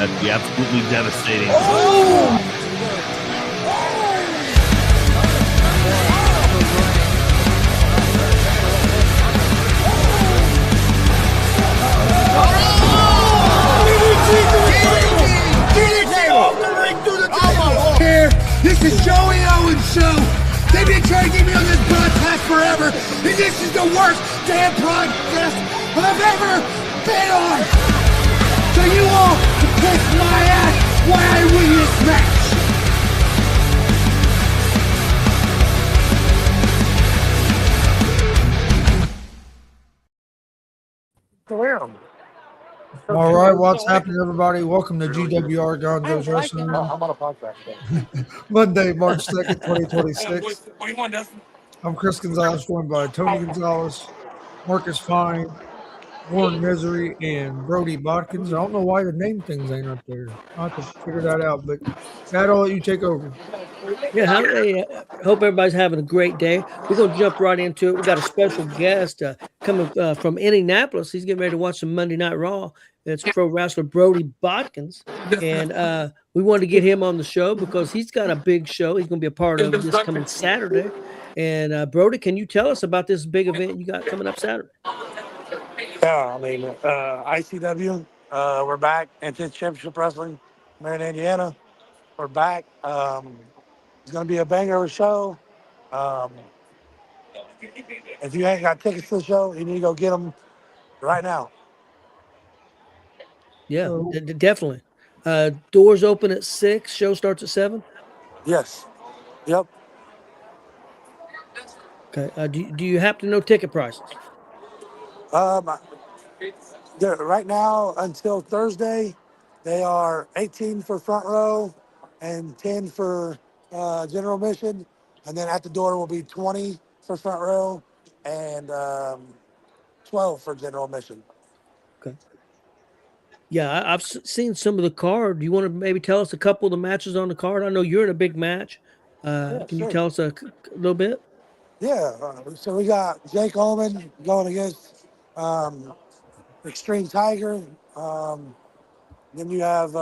That'd be absolutely devastating. Here, this is Joey Owens' show. They've been trying to get me on this broadcast forever, and this is the worst damn broadcast I've ever been on. So you all can kiss my ass while I win this match. All right, what's happening, everybody? Welcome to GWR Gonzo'S Wrestling. I'm on a podcast. Monday, March 2nd, 2026. I'm Chris Gonzo'S, joined by Tony Gonzalez, Marcus Fine, Warren Misery, and BRODIE BODKINS. I don't know why the name things ain't up there. I'll have to figure that out, but Matt, I'll let you take over. Yeah, hope everybody's having a great day. We're going to jump right into it. We got a special guest coming from Indianapolis. He's getting ready to watch some Monday Night Raw. It's pro wrestler BRODIE BODKINS, and we wanted to get him on the show because he's got a big show. He's going to be a part of this coming Saturday. And BRODIE, can you tell us about this big event you got coming up Saturday? Yeah, I mean, ICW, we're back. Intense Championship Wrestling, Marion, Indiana. We're back. It's going to be a banger of a show. If you ain't got tickets to the show, you need to go get them right now. Yeah, definitely. Doors open at 6. Show starts at 7. Yes. Yep. Okay. Do you happen to know ticket prices? Right now until Thursday, they are 18 for front row and 10 for general admission, and then at the door will be 20 for front row and 12 for general admission. Okay. Yeah, I've seen some of the card. Do you want to maybe tell us a couple of the matches on the card? I know you're in a big match. Can you tell us a little bit? Yeah. So we got Jake Ullman going against Extreme Tiger. Then you have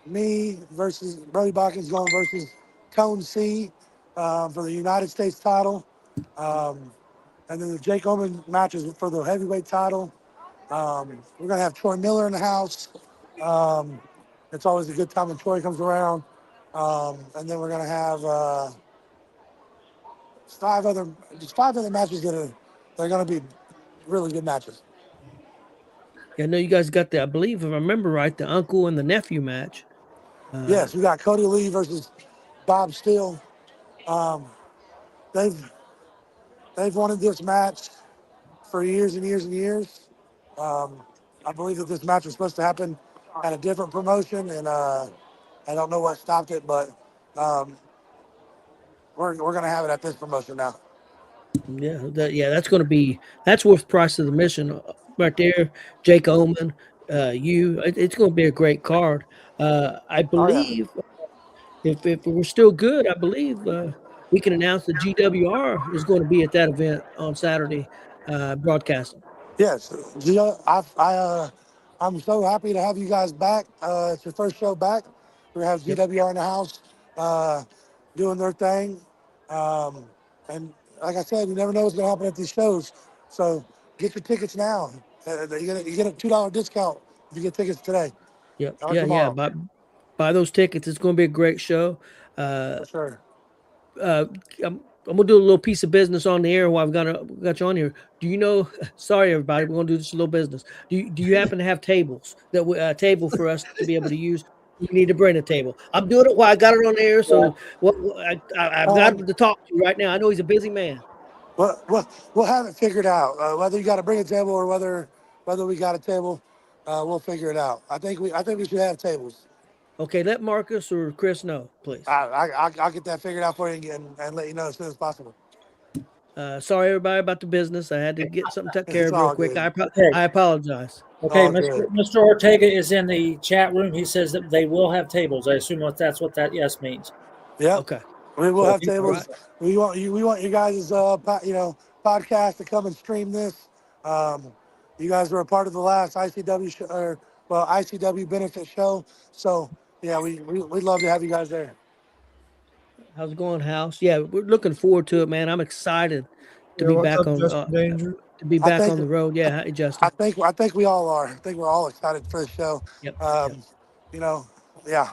me versus BRODIE BODKINS going versus Cone C for the United States title. And then the Jake Ullman matches for the heavyweight title. We're going to have Troy Miller in the house. It's always a good time when Troy comes around. And then we're going to have five other matches they're going to be really good matches. Yeah, I know you guys got the, I believe, if I remember right, the uncle and the nephew match. Yes, we got Cody Lee versus Bob Steele. They've wanted this match for years and years and years. I believe that this match was supposed to happen at a different promotion, and I don't know what stopped it, but we're going to have it at this promotion now. Yeah, that's worth the price of the admission right there. Jake Ullman, it's going to be a great card. I believe if we're still good, I believe we can announce that GWR is going to be at that event on Saturday, broadcasting. Yes, I'm so happy to have you guys back. It's your first show back. We're going to have GWR in the house doing their thing. And like I said, you never know what's going to happen at these shows. So get your tickets now. You get a $2 discount if you get tickets today. Yeah. Buy those tickets. It's going to be a great show. For sure. I'm gonna do a little piece of business on the air while I've got you on here. Do you know? Sorry, everybody, we're gonna do this a little business. Do you happen to have tables that table for us to be able to use? You need to bring a table. I'm doing it while I got it on the air. So I've got to talk to you right now. I know he's a busy man. We'll have it figured out. Whether you got to bring a table or whether we got a table, we'll figure it out. I think we should have tables. Okay, let Marcus or Chris know, please. I'll get that figured out for you and let you know as soon as possible. Sorry, everybody, about the business. I had to get something taken care of real quick. I apologize. Okay, Mr. Ortega is in the chat room. He says that they will have tables. I assume that's what that yes means. Yeah. Okay. We will have tables. Right. We want you guys' podcast to come and stream this. You guys were a part of the last ICW show, or well, ICW benefit show. So yeah, we'd love to have you guys there. How's it going, House? Yeah, we're looking forward to it, man. I'm excited to Yeah, be what's back up, on Justin Danger? I think the road. Yeah, hi, Justin. I think we all are. I think we're all excited for the show. Yep. You know, yeah.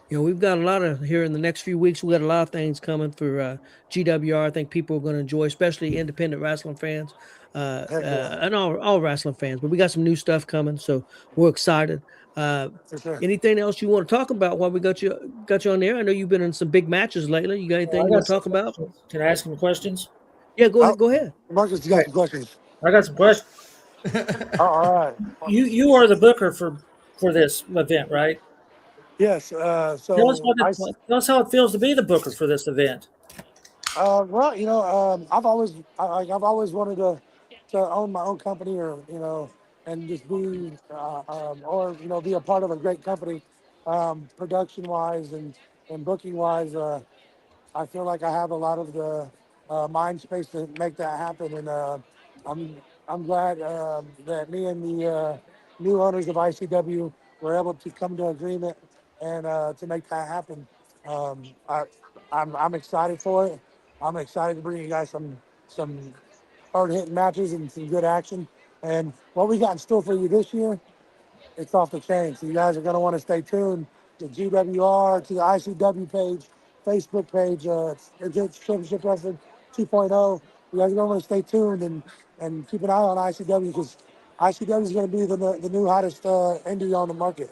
You know, we've got a lot of here in the next few weeks. We got a lot of things coming for GWR. I think people are going to enjoy, especially independent wrestling fans, Heck yeah, and all wrestling fans. But we got some new stuff coming, so we're excited. Uh, for sure. Anything else you want to talk about while we got you on there? I know you've been in some big matches lately. You got anything I you got want to some talk about? questions. Can I ask some questions? Yeah, go Oh, ahead. Go ahead. Marcus, you got some questions? I got some questions. Oh, all right. You are the booker for this event, right? Yes. Tell us tell us how it feels to be the booker for this event. Well, I've always wanted to own my own company, or and just be or be a part of a great company, production wise and booking wise. I feel like I have a lot of the mind space to make that happen, and I'm I'm glad that me and the new owners of ICW were able to come to agreement and to make that happen. Um, I, I'm excited for it. I'm excited to bring you guys some hard hitting matches and some good action. And what we got in store for you this year, it's off the chain. So you guys are going to want to stay tuned to GWR, to the ICW page, Facebook page, Advanced Championship Wrestling 2.0. You guys are going to want to stay tuned and keep an eye on ICW, because ICW is going to be the new hottest indie on the market.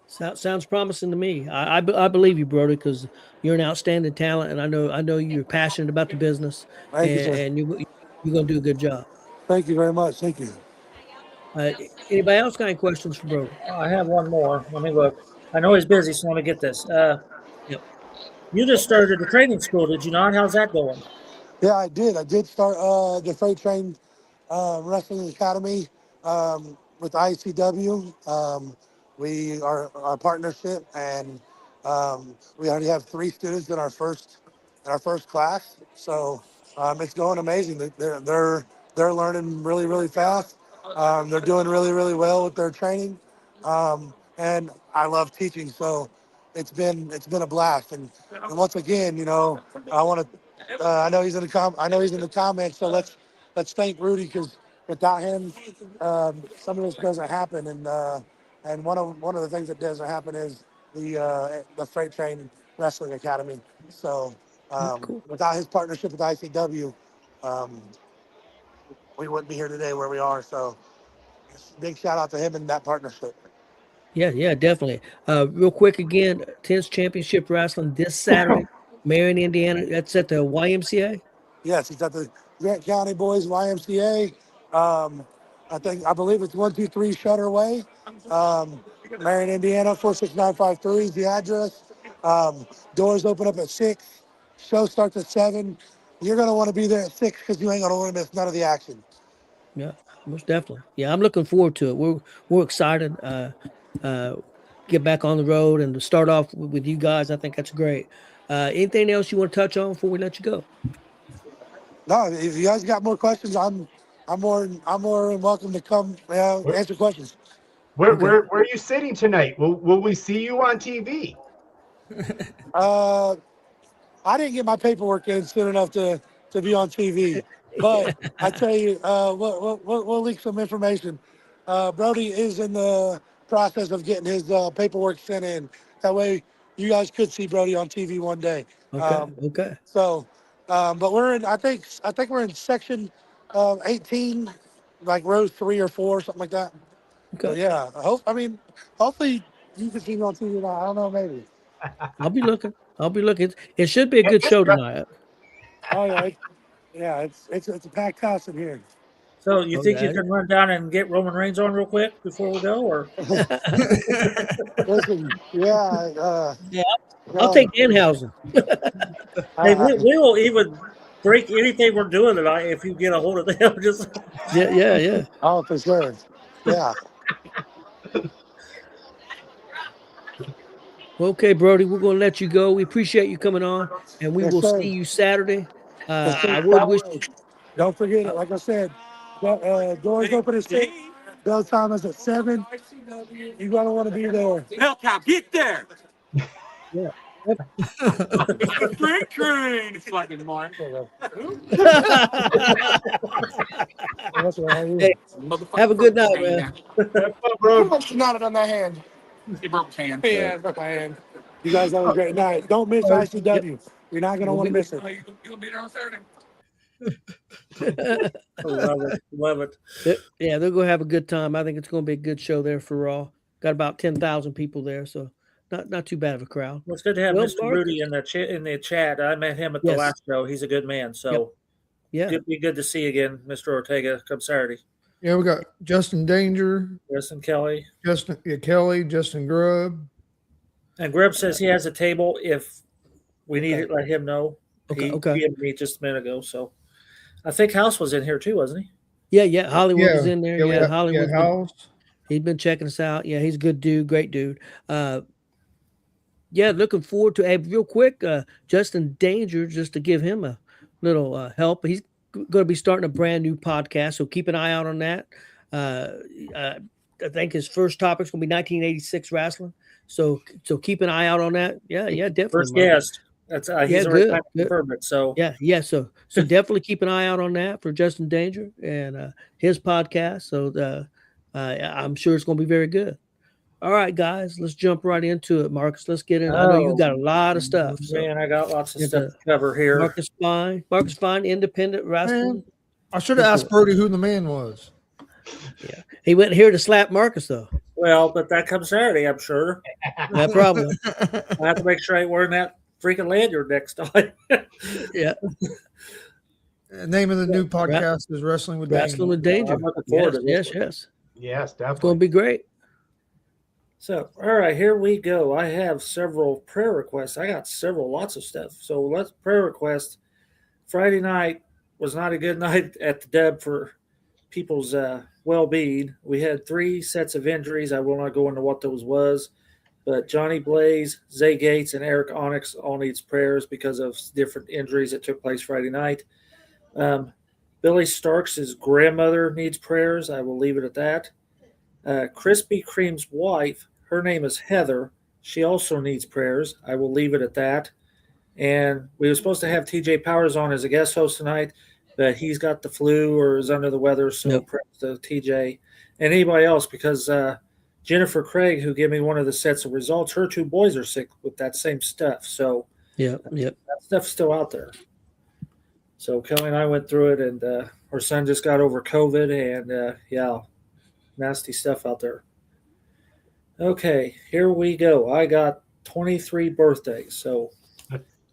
Sounds promising to me. I believe you, Brody, because you're an outstanding talent, and I know you're passionate about the business, Thank you, sir. and you're going to do a good job. Thank you very much. Thank you. Anybody else got any questions for Brody? Oh, I have one more. Let me look. I know he's busy, so let me get this. Yep. You just started a training school, did you not? How's that going? Yeah, I did. I did start the Freight Train Wrestling Academy with ICW. We are our partnership, and we already have 3 students in our first class. So it's going amazing. They're learning really, really fast. They're doing really, really well with their training, and I love teaching. So it's been a blast. And once again, I want to. I know he's in the comments. So let's thank Rudy, because without him, some of this doesn't happen. And one of the things that doesn't happen is the Freight Train Wrestling Academy. So Cool. without his partnership with ICW, we wouldn't be here today where we are. So big shout out to him and that partnership. Yeah, definitely. Real quick again, Tennis Championship Wrestling this Saturday, Marion, Indiana. That's at the YMCA. Yes, he's at the Grant County Boys YMCA. I believe it's 123 Shutter Way, Marion, Indiana 46953 is the address. Doors open up at 6. Show starts at 7. You're gonna want to be there at 6, because you ain't gonna want to miss none of the action. Yeah, most definitely. Yeah, I'm looking forward to it. We're excited. Get back on the road and to start off with you guys. I think that's great. Anything else you want to touch on before we let you go? No, if you guys got more questions, I'm more than welcome to come answer questions. Where are you sitting tonight? Will we see you on TV? I didn't get my paperwork in soon enough to be on TV, but I tell you, we'll leak some information. Brody is in the process of getting his paperwork sent in. That way, you guys could see Brody on TV one day. Okay. So, but we're in. I think we're in section 18, like row 3 or 4, something like that. Okay. So yeah, hopefully you can see me on TV now. I don't know, maybe. I'll be looking. It should be a good show tonight. Oh yeah, it's a packed house in here. So you think you can run down and get Roman Reigns on real quick before we go, or? Listen, yeah. I'll take Danhausen. Hey, we will even break anything we're doing tonight if you get a hold of them. Just Yeah. Oh, for sure. Yeah. Well, okay, Brody, we're going to let you go. We appreciate you coming on, and we Yes, will sir. see you Saturday. Yes, sir. I would wish. Don't forget it. Like I said, doors open at 6. Bell time is at 7. You're going to want to be there. Bell cow, get there. Yeah. The freight train. It's like in the morning. That's right. Hey, have a good night, man. How much you knotted on that hand? It broke his hand. Yeah, broke my hand. You guys have a great night. Don't miss ICW. You're not going to want to miss it. You'll be there on Saturday. Love it. Yeah, they're going to have a good time. I think it's going to be a good show there for Raw. Got about 10,000 people there, so not too bad of a crowd. Well, it's good to have Well, Mr. Mark- Rudy in the chat. I met him at the Yes. last show. He's a good man. So Yeah. it'd be good to see you again, Mr. Ortega, come Saturday. Yeah, we got Justin Danger, Justin Kelly. Kelly, Justin Grubb. And Greb says he has a table. If we need it, let him know. Okay, He okay. gave me just a minute ago. So I think House was in here too, wasn't he? Yeah. Hollywood was in there. we Yeah, got- Hollywood. House. He's been checking us out. Yeah, he's a good dude, great dude. Yeah, looking forward to real quick. Justin Danger, just to give him a little help. He's going to be starting a brand new podcast, so keep an eye out on that. I think his first topic is going to be 1986 wrestling. So keep an eye out on that. Yeah, definitely. First Mark. guest. That's he's already good, kind of good. confirmed it. So Yeah. So definitely keep an eye out on that for Justin Danger and his podcast. So I'm sure it's going to be very good. All right, guys, let's jump right into it, Marcus. Let's get in. I know you got a lot of stuff. So man, I got lots of It's stuff to cover here. Marcus Fine, independent wrestling. Man, I should have asked Brody who the man was. Yeah, he went here to slap Marcus though. Well, but that comes Saturday, I'm sure. No problem. I have to make sure I ain't wearing that freaking lanyard next time. Yeah, The name of the new podcast is Wrestling with wrestling with Danger. danger. I'm looking forward to Yes. this one. It's Yes, going to definitely. be great. So, all right, here we go. I have several prayer requests. I got lots of stuff. So let's prayer request. Friday night was not a good night at the Dub for people's well-being. We had 3 sets of injuries. I will not go into what those was, but Johnny Blaze, Zay Gates, and Eric Onyx all needs prayers because of different injuries that took place Friday night. Billy Starks' grandmother needs prayers. I will leave it at that. Krispy Kreme's wife, her name is Heather. She also needs prayers. I will leave it at that. And we were supposed to have TJ Powers on as a guest host tonight, but he's got the flu or is under the weather. So Yep. prayers to TJ and anybody else because Jennifer Craig, who gave me one of the sets of results, her 2 boys are sick with that same stuff. So Yep. that stuff's still out there. So Kelly and I went through it, and her son just got over COVID, and nasty stuff out there. Okay, here we go. I got 23 birthdays, so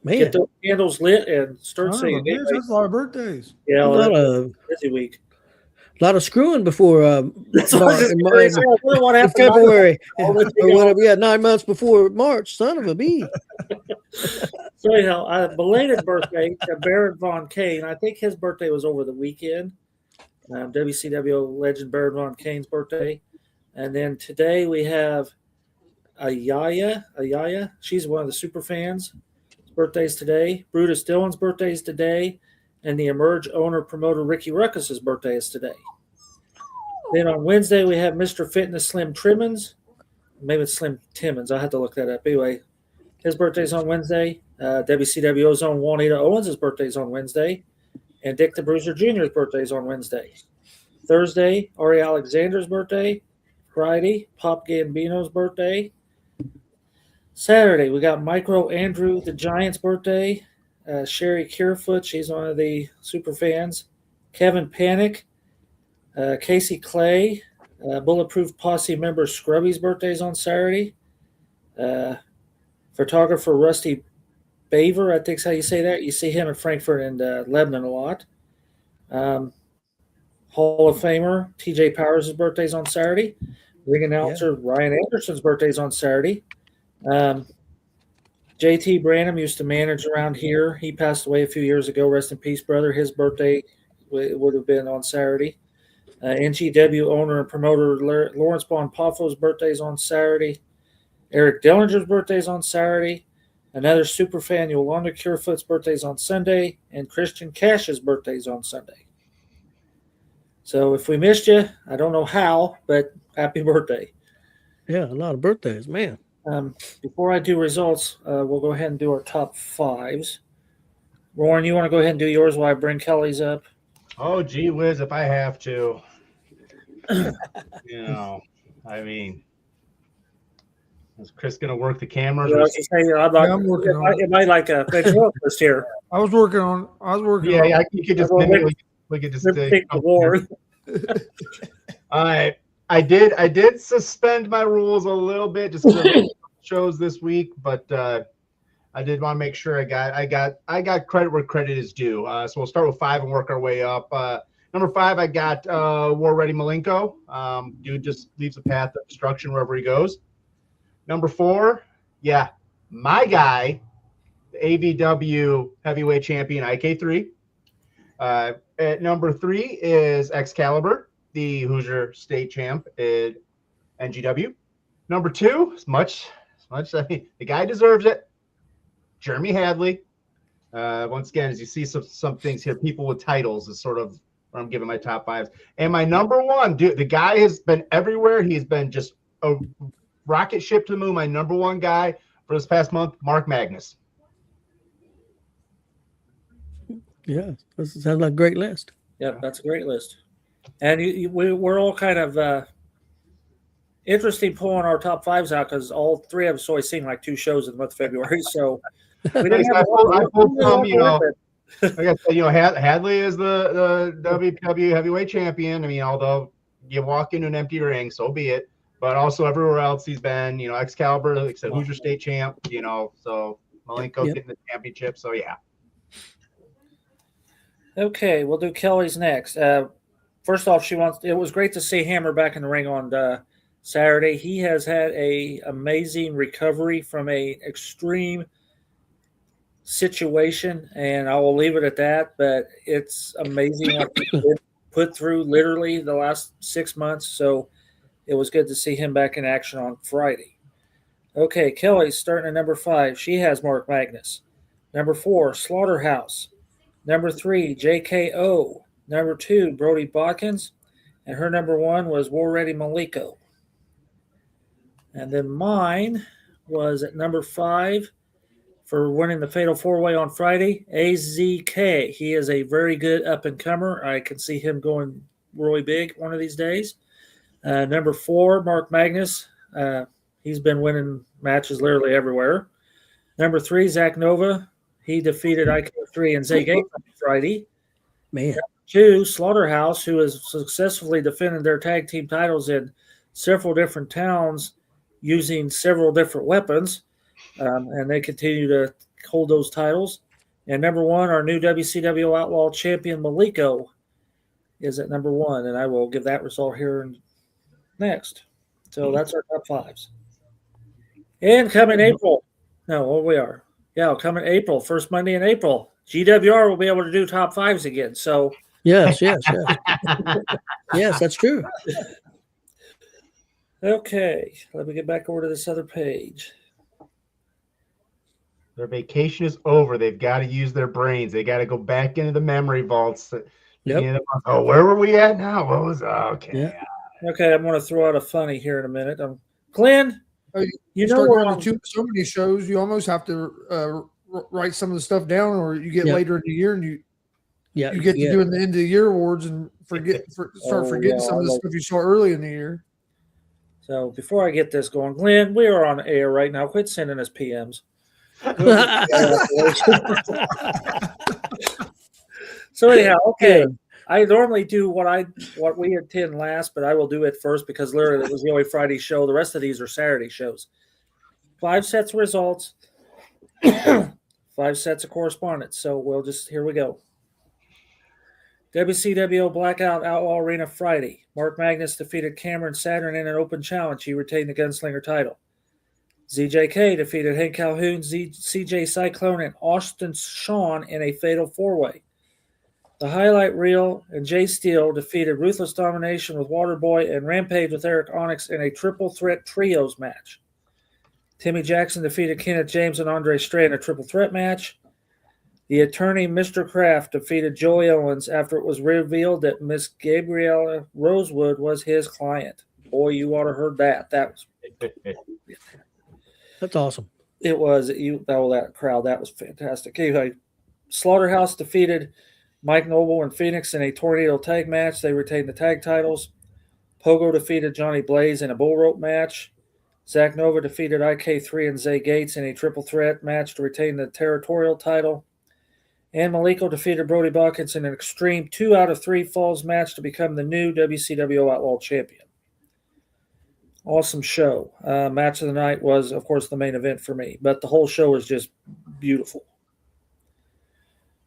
Man, get those candles lit and start Oh, singing. man, that's a lot of birthdays. Yeah, a well, lot that's of a busy week. screwing before That's what I was just curious. I wonder what in happened. February I'll or let you go. whatever. Yeah, 9 months before March. Son of a bee. So anyhow, a belated birthday to Baron Von Kane. I think his birthday was over the weekend. WCW legend Baron Von Kane's birthday. And then today we have Ayaya. She's one of the super fans. His birthday's today. Brutus Dillon's birthday is today. And the Emerge owner promoter Ricky Ruckus's birthday is today. Then on Wednesday we have Mr. Fitness Slim Trimmins. Maybe it's Slim Timmons. I have to look that up. Anyway, his birthday's on Wednesday. WCW's own Juanita Owens' birthday's on Wednesday. And Dick the Bruiser Jr.'s birthday's on Wednesday. Thursday, Ari Alexander's birthday. Friday, Pop Gambino's birthday. Saturday, we got Micro Andrew the Giant's birthday. Sherry Kierfoot, she's one of the super fans. Kevin Panic. Casey Clay. Bulletproof Posse member Scrubby's birthday's on Saturday. Photographer Rusty Baver, I think's how you say that. You see him in Frankfurt and Lebanon a lot. Hall of Famer TJ Powers' birthday's on Saturday. Ring announcer Ryan Anderson's birthday's on Saturday. JT Branham used to manage around here. He passed away a few years ago. Rest in peace, brother. His birthday would have been on Saturday. NGW owner and promoter Lawrence Bonpaffo's birthday's on Saturday. Eric Dillinger's birthday's on Saturday. Another super fan, Yolanda Curefoot's birthday's on Sunday. And Christian Cash's birthday's on Sunday. So if we missed you, I don't know how, but happy birthday. Yeah, a lot of birthdays, man. Before I do results, we'll go ahead and do our top fives. Warren, you want to go ahead and do yours while I bring Kelly's up? Oh, gee whiz, if I have to. I mean, is Chris going to work the cameras? I'm working on it. It might like a ventriloquist here. I was working on. Yeah, you could just we could just take the war. I did suspend my rules a little bit just because of shows this week, but I did want to make sure I got credit where credit is due. So we'll start with 5 and work our way up. Number 5, I got War Ready Malenko. Dude just leaves a path of destruction wherever he goes. Number 4, yeah, my guy, the AVW heavyweight champion IK3. At number 3 is Excalibur, the Hoosier state champ at NGW. Number 2, as much I mean, the guy deserves it. Jeremy Hadley. Once again, as you see some things here, people with titles is sort of where I'm giving my top 5s. And my number 1, dude, the guy has been everywhere. He's been just a rocket ship to the moon. My number 1 guy for this past month, Mark Magnus. Yeah, this sounds like a great list. Yeah, that's a great list. And we're all kind of interesting pulling our top 5s out because all 3 of us always seen like 2 shows in the month of February. So we didn't have I pulled some, like I said, Hadley is the WPW heavyweight champion. I mean, although you walk into an empty ring, so be it. But also everywhere else he's been, Excalibur, like I said, Hoosier state champ, so Malenko getting the championship. So yeah. Okay, we'll do Kelly's next. First off, it was great to see Hammer back in the ring on Saturday. He has had a amazing recovery from a extreme situation, and I will leave it at that. But it's amazing what he put through literally the last 6 months. So it was good to see him back in action on Friday. Okay, Kelly's starting at number 5. She has Mark Magnus. Number 4, Slaughterhouse. Number 3, JKO. Number 2, BRODIE BODKINS. And her number 1 was War Ready Malenko. And then mine was at number 5 for winning the Fatal 4-Way on Friday, AZK. He is a very good up-and-comer. I can see him going really big one of these days. Number 4, Mark Magnus. He's been winning matches literally everywhere. Number 3, Zach Nova. He defeated IK3 and Zay Gate on Friday. Man. Number 2, Slaughterhouse, who has successfully defended their tag team titles in several different towns using several different weapons, and they continue to hold those titles. And number 1, our new WCW Outlaw champion Malenko is at number 1, and I will give that result here next. So that's our top 5s. And coming April, coming April, first Monday in April, GWR will be able to do top 5s again. So yes, yes, that's true. Okay, let me get back over to this other page. Their vacation is over. They've got to use their brains. They got to go back into the memory vaults. Yep. Oh, where were we at now? What was okay? Yeah. Okay, I'm going to throw out a funny here in a minute. Glenn, you start going to so many shows, you almost have to write some of the stuff down, or you get later in the year and you get to doing the end of the year awards and forgetting some of the stuff you saw early in the year. So before I get this going, Glenn, we are on air right now. Quit sending us PMs. So anyhow, okay. I normally do what we attend last, but I will do it first because literally it was the only Friday show. The rest of these are Saturday shows. 5 sets of results, 5 sets of correspondence. So here we go. WCWO Blackout Outlaw Arena Friday. Mark Magnus defeated Cameron Saturn in an open challenge. He retained the Gunslinger title. ZJK defeated Hank Calhoun, CJ Cyclone, and Austin Shawn in a fatal 4-way. The Highlight Reel and Jay Steele defeated Ruthless Domination with Waterboy and Rampage with Eric Onyx in a triple threat trios match. Timmy Jackson defeated Kenneth James and Andre Stray in a triple threat match. The attorney, Mr. Kraft, defeated Joey Owens after it was revealed that Miss Gabriella Rosewood was his client. Boy, you ought to heard that. That was That's awesome. It was that crowd. That was fantastic. Anyway, Slaughterhouse defeated Mike Noble and Phoenix in a tornado tag match. They retained the tag titles. Pogo defeated Johnny Blaze in a bull rope match. Zach Nova defeated IK3 and Zay Gates in a triple threat match to retain the territorial title. And Maliko defeated Brody Bodkins in an extreme 2 out of 3 falls match to become the new WCW Outlaw Champion. Awesome show. Match of the night was, of course, the main event for me, but the whole show was just beautiful.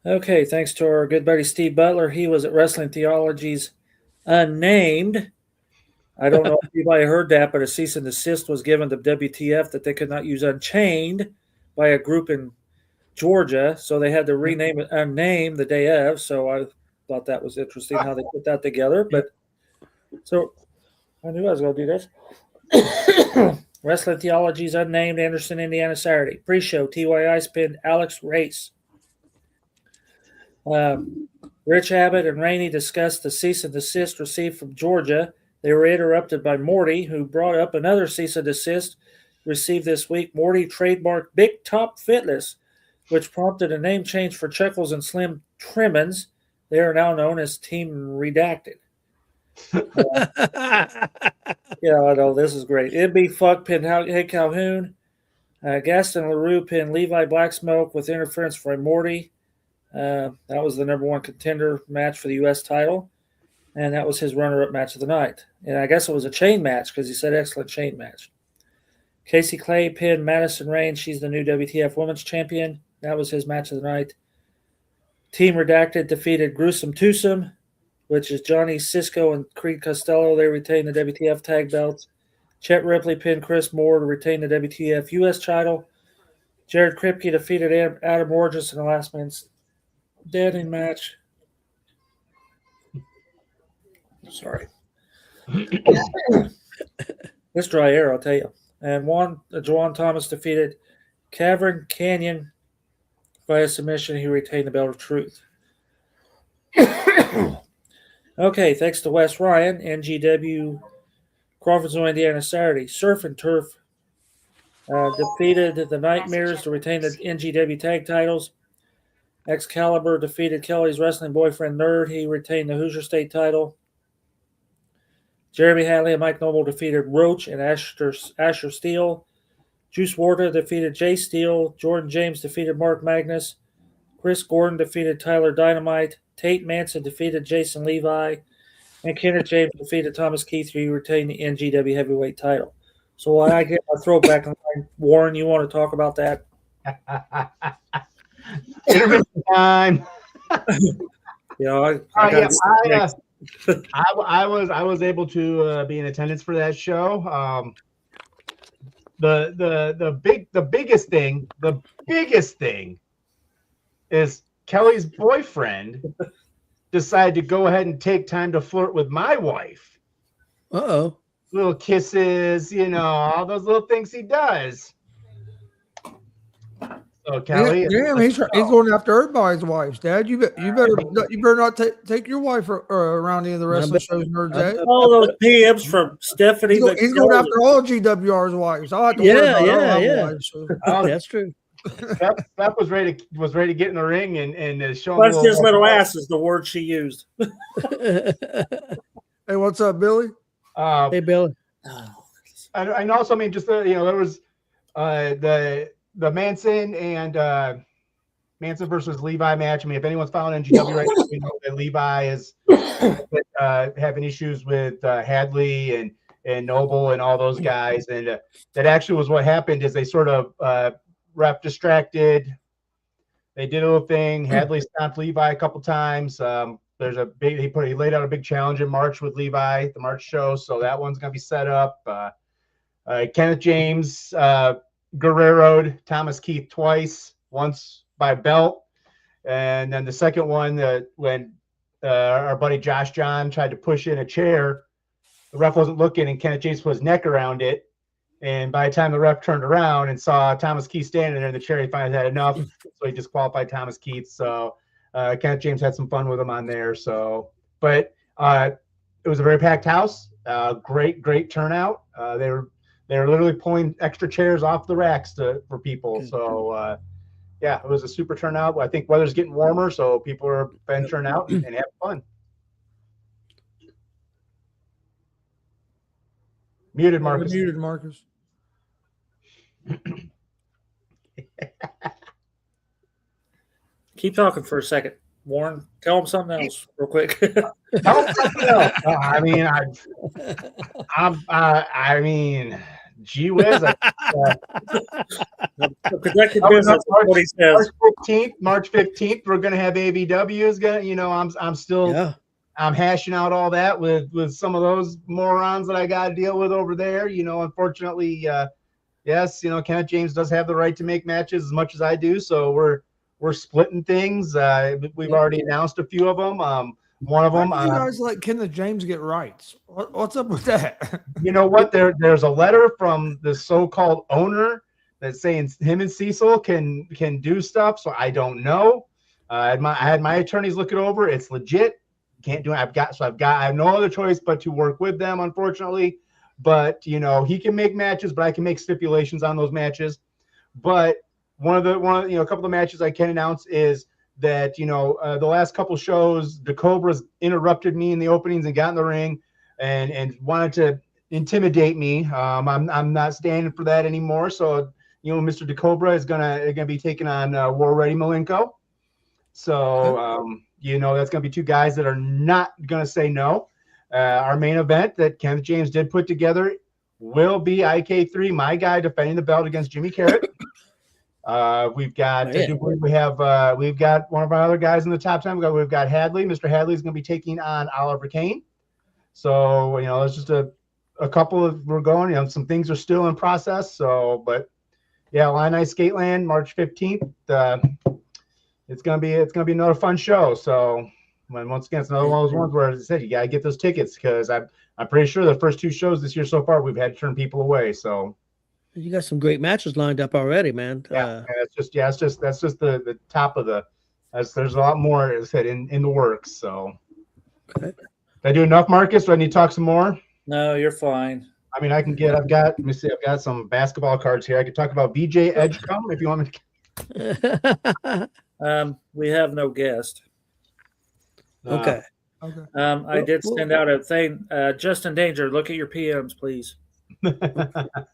Okay, thanks to our good buddy Steve Butler. He was at Wrestling Theology's Unnamed. I don't know if anybody heard that, but a cease and desist was given to WTF that they could not use Unchained by a group in Georgia, so they had to rename it Unnamed the day of. So I thought that was interesting how they put that together. But so I knew I was going to do this. Wrestling Theology's Unnamed, Anderson, Indiana, Saturday. Pre-show, TYI pinned Alex Race. Rich Abbott and Rainey discussed the cease and desist received from Georgia. They were interrupted by Morty, who brought up another cease and desist received this week. Morty trademarked Big Top Fitness, which prompted a name change for Chuckles and Slim Trimmins. They are now known as Team Redacted. Yeah, I know. This is great. MB Fuck pinned Hank Calhoun. Gaston LaRue pinned Levi Blacksmoke with interference from Morty. That was the number 1 contender match for the U.S. title. And that was his runner-up match of the night. And I guess it was a chain match because he said excellent chain match. Casey Clay pinned Madison Rain. She's the new WTF Women's Champion. That was his match of the night. Team Redacted defeated Gruesome Twosome, which is Johnny Cisco and Creed Costello. They retained the WTF tag belts. Chet Ripley pinned Chris Moore to retain the WTF U.S. title. Jared Kripke defeated Adam Borges in the last man's standing match. Sorry. This dry air, I'll tell you. And Juwan Thomas defeated Cavern Canyon via submission. He retained the belt of truth. Okay, thanks to Wes Ryan, NGW Crawfordsville, Indiana, Saturday. Surf and Turf defeated the Nightmares to retain the NGW tag titles. Excalibur defeated Kelly's wrestling boyfriend Nerd. He retained the Hoosier State title. Jeremy Hadley and Mike Noble defeated Roach and Asher Steele. Juice Warta defeated Jay Steele. Jordan James defeated Mark Magnus. Chris Gordon defeated Tyler Dynamite. Tate Manson defeated Jason Levi. And Kenneth James defeated Thomas Keith, who retained the NGW heavyweight title. So while I get my throwback line, Warren, you want to talk about that? Intermission time. I was able to be in attendance for that show. The biggest thing is Kelly's boyfriend decided to go ahead and take time to flirt with my wife. Uh-oh. Little kisses, all those little things he does. So Kelly, damn, he's going after everybody's wives, Dad. You better not take your wife around any of the wrestling shows, Nerds. All those PMs from Stephanie. He's going after all GWR's wives. I'll have to worry about all wives, so. That's true. Steph was ready to get in the ring and show. Plus, his little ass is the word she used. Hey, what's up, Billy? Hey, Billy. And also, I mean, just there was the Manson and Manson versus Levi match. I mean, if anyone's following NGW right now, we know that Levi is having issues with Hadley and Noble and all those guys, and that actually was what happened. Is they sort of ref distracted. They did a little thing. Hadley stopped Levi a couple times. There's a big. He laid out a big challenge in March with Levi, the March show. So that one's gonna be set up. Kenneth James Guerrero'd Thomas Keith twice, once by belt, and then the second one when our buddy Josh John tried to push in a chair, the ref wasn't looking, and Kenneth James put his neck around it, And by the time the ref turned around and saw Thomas Keith standing there in the chair, he finally had enough. So he disqualified Thomas Keith. So Kenneth James had some fun with him on there. So, but it was a very packed house. Great turnout. They were literally pulling extra chairs off the racks for people. So yeah, it was a super turnout. I think weather's getting warmer, so people are venturing out and having fun. Muted, Marcus. Muted, Marcus. Keep talking for a second, Warren. Tell them something else real quick. I mean, gee whiz. Projected business. What he says. March 15th, we're gonna have AVWs. I'm still I'm hashing out all that with some of those morons that I got to deal with over there. Unfortunately, yes, Kenneth James does have the right to make matches as much as I do, so we're splitting things. We've already announced a few of them. One of them. Why do you guys let Kenneth James get rights? What's up with that? You know what? There's a letter from the so-called owner that's saying him and Cecil can do stuff. So I don't know. I had my attorneys look it over. It's legit. Can't do it. I have no other choice but to work with them, unfortunately. But he can make matches, but I can make stipulations on those matches. But a couple of matches I can announce is that the last couple shows, the Cobras interrupted me in the openings and got in the ring and wanted to intimidate me. I'm not standing for that anymore. So Mr. DeCobra is gonna be taking on War Ready Malenko. So that's gonna be two guys that are not gonna say no. Our main event that Kenneth James did put together will be IK3, my guy defending the belt against Jimmy Carrot. We've got we've got one of our other guys in the top 10. We've got Hadley. Mr. Hadley is going to be taking on Oliver Kane. So it's just a couple of we're going. Some things are still in process. So, but yeah, Illini Skateland, March 15th. It's gonna be another fun show. So, once again, it's another one of those ones where, as I said, you gotta get those tickets because I'm pretty sure the first two shows this year so far we've had to turn people away. So. You got some great matches lined up already, man. That's just the top of the. There's a lot more, as I said, in the works. So, okay. Did I do enough, Marcus? Do I need to talk some more? No, you're fine. I mean, I've got some basketball cards here. I could talk about VJ Edgecombe if you want me to. We have no guest. Okay. I did send out a thing. Justin Danger, look at your PMs, please.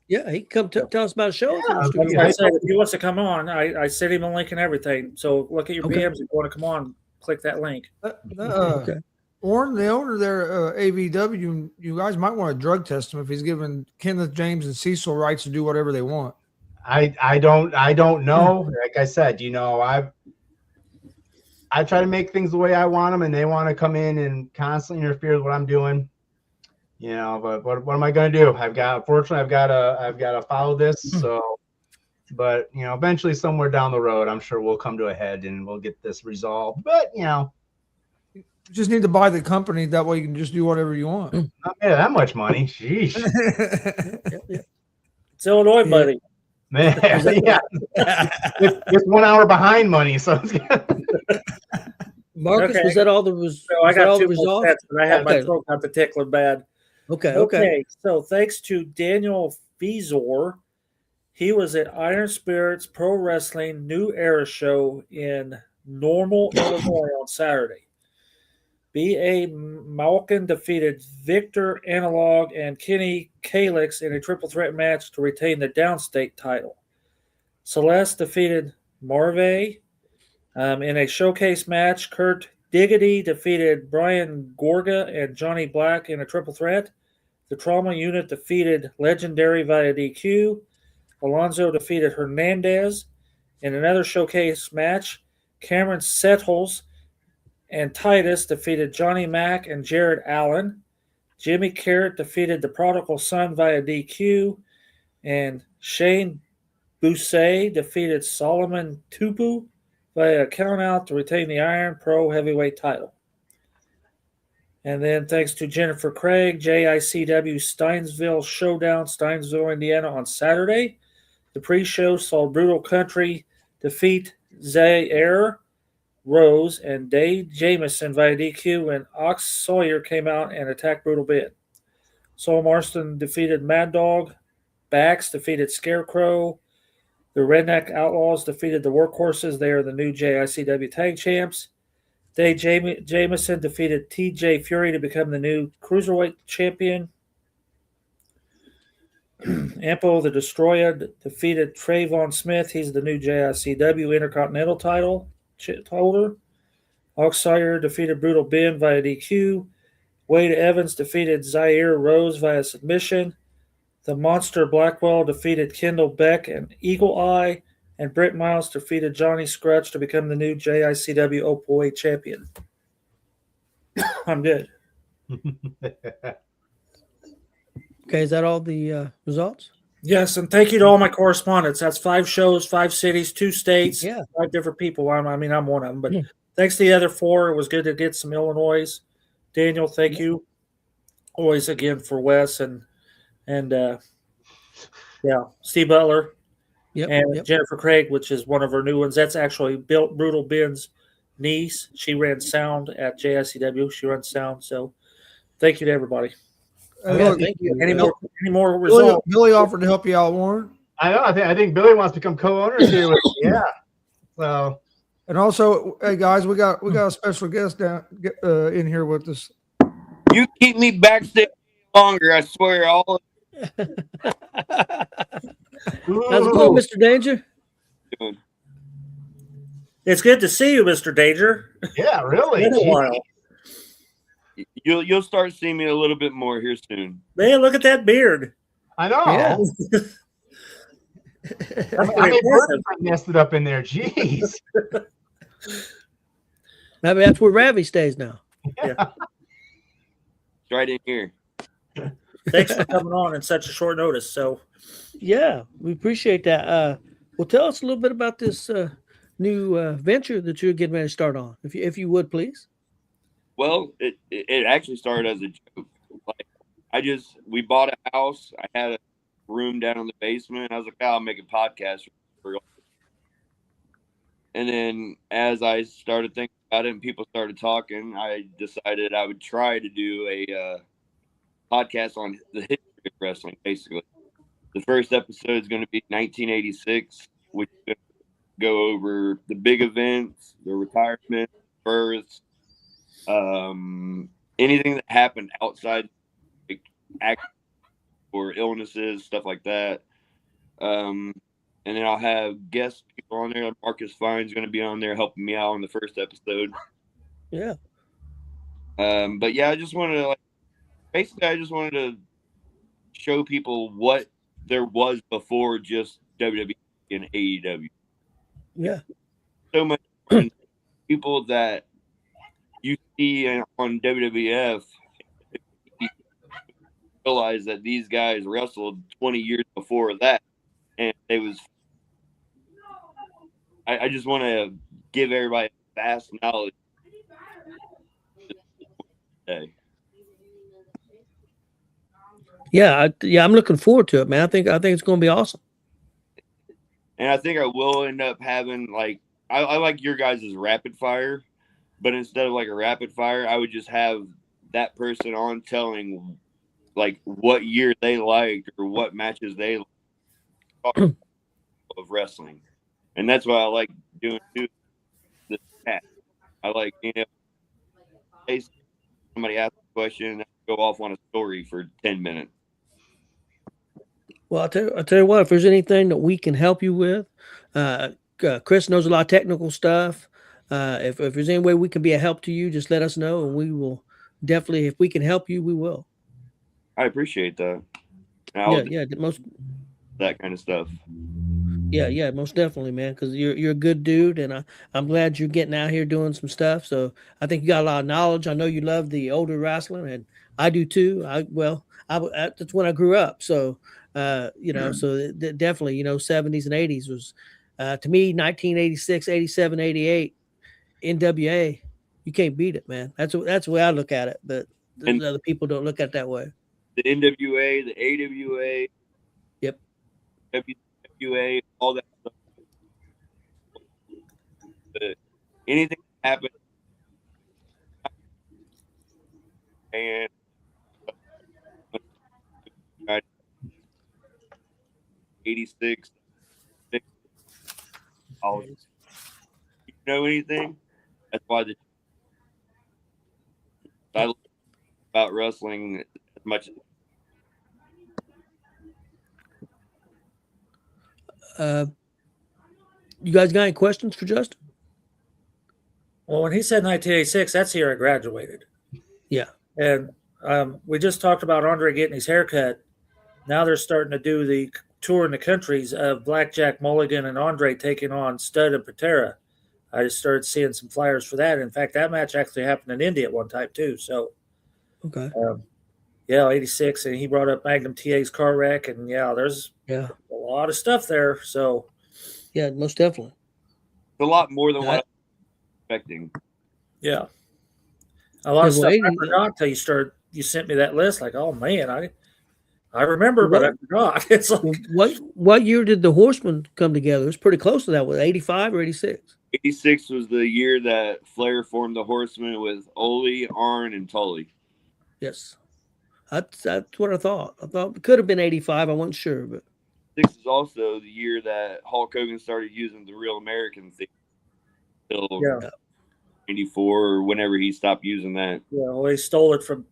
Yeah, he can come tell us about a show. I said, if he wants to come on, I sent him a link and everything. So look at your PMs. If you want to come on, click that link. Okay. Warren, the owner there, AVW, you guys might want to drug test him if he's giving Kenneth James and Cecil rights to do whatever they want. I don't know. Like I said, I try to make things the way I want them, and they want to come in and constantly interfere with what I'm doing. But what am I going to do? Unfortunately, I've got to follow this. So, but eventually, somewhere down the road, I'm sure we'll come to a head and we'll get this resolved. But you just need to buy the company. That way, you can just do whatever you want. Not made that much money. Sheesh. It's Illinois, buddy. Man, yeah. It's 1 hour behind money. So. Marcus, was that all the results? So I got 2 more sets, but I have my throat got the tickler bad. Okay. So thanks to Daniel Fizor, he was at Iron Spirits Pro Wrestling New Era show in Normal, Illinois on Saturday. B.A. Malkin defeated Victor Analog and Kenny Kalix in a triple threat match to retain the downstate title. Celeste defeated Marve. In a showcase match, Kurt Diggity defeated Brian Gorga and Johnny Black in a triple threat. The Trauma Unit defeated Legendary via DQ. Alonzo defeated Hernandez. In another showcase match, Cameron Settles and Titus defeated Johnny Mack and Jared Allen. Jimmy Carrot defeated the Prodigal Son via DQ. And Shane Bousset defeated Solomon Tupu via count out to retain the Iron Pro Heavyweight title. And then thanks to Jennifer Craig, JICW Steinsville Showdown, Steinsville, Indiana on Saturday. The pre-show saw Brutal Country defeat Zaire Rose and Dave Jamieson via DQ when Ox Sawyer came out and attacked Brutal Ben. Saul Marston defeated Mad Dog. Bax defeated Scarecrow. The Redneck Outlaws defeated the Workhorses. They are the new JICW Tag Champs. Dave Jamieson defeated TJ Fury to become the new Cruiserweight Champion. Ampo the Destroyer defeated Trayvon Smith. He's the new JICW Intercontinental title holder. Oxire defeated Brutal Ben via DQ. Wade Evans defeated Zaire Rose via submission. The Monster Blackwell defeated Kendall Beck and Eagle Eye. And Britt Miles defeated Johnny Scratch to become the new JICW Openweight Champion. I'm good. Okay, is that all the results? Yes, and thank you to all my correspondents. That's 5 shows, 5 cities, 2 states, 5 different people. I'm one of them, but thanks to the other 4. It was good to get some Illinois. Daniel, thank you always again for Wes and Steve Butler and Jennifer Craig, which is one of her new ones. That's actually Brutal Ben's niece. She ran sound at JICW. She runs sound. So thank you to everybody. Thank you. Any more results? Billy offered to help you out, Warren. I know. I think Billy wants to become co-owners here. Yeah. So. And also, hey guys, we got a special guest in here with us. You keep me backstage longer, I swear. How's it going, Mr. Danger? It's good to see you, Mr. Danger. Yeah, really. It's been a while. You'll start seeing me a little bit more here soon. Man, look at that beard. I know. Yeah. I mean, birds nested up in there. Jeez. Maybe that's where Ravi stays now. Yeah. It's right in here. Thanks for coming on in such a short notice. So, yeah, we appreciate that. Well, tell us a little bit about this new venture that you're getting ready to start on, if you would, please. Well, it actually started as a joke. Like we bought a house. I had a room down in the basement. I was like, I'll make a podcast. And then as I started thinking about it and people started talking, I decided I would try to do a podcast on the history of wrestling, basically. The first episode is going to be 1986, which is going to go over the big events, the retirement, births, anything that happened outside like accidents or illnesses, stuff like that. And then I'll have guest people on there. Marcus Fine's going to be on there helping me out on the first episode. Yeah. But yeah, I just wanted to show people what there was before just WWE and AEW. Yeah. So much people that you see on WWF realize that these guys wrestled 20 years before that. And I just want to give everybody vast knowledge today. Yeah, I'm looking forward to it, man. I think it's going to be awesome. And I think I will end up having I like your guys' rapid fire, but instead of like a rapid fire, I would just have that person on telling like what year they liked or what matches they liked of wrestling. And that's what I like doing too. This chat. I like somebody asks a question and go off on a story for 10 minutes. Well, I'll tell you what, if there's anything that we can help you with, Chris knows a lot of technical stuff. If there's any way we can be a help to you, just let us know, and we will definitely, if we can help you, we will. I appreciate that. That kind of stuff. Yeah, most definitely, man, because you're a good dude, and I'm glad you're getting out here doing some stuff. So I think you got a lot of knowledge. I know you love the older wrestling, and I do too. That's when I grew up. So, so definitely, 70s and 80s was, to me, 1986, 87, 88, NWA You can't beat it, man. That's the way I look at it. But And other people don't look at it that way. the NWA, the AWA, Yep. WWA, all that stuff. But anything that happened, and 86. You know anything? That's why I love about wrestling as much. You guys got any questions for Justin? Well, when he said 1986, that's the year I graduated. Yeah. And we just talked about Andre getting his haircut. Now they're starting to do the tour in the countries of Blackjack Mulligan and Andre taking on Stud and Patera. I just started seeing some flyers for that. In fact, that match actually happened in India at one time too. So, okay. Yeah, 86, and he brought up Magnum TA's car wreck, and yeah, there's a lot of stuff there. So, yeah, most definitely. It's a lot more than what I was expecting. Yeah. A lot of stuff I forgot till you sent me that list. Like, oh man, I remember, but I forgot. It's like what year did the Horsemen come together? It was pretty close to that. Was 85 or 86? 86 was the year that Flair formed the Horsemen with Ole, Arn, and Tully. Yes. That's what I thought. I thought it could have been 85. I wasn't sure, but 6 is also the year that Hulk Hogan started using the Real American thing. Until 94 or whenever he stopped using that. Yeah, well, he stole it from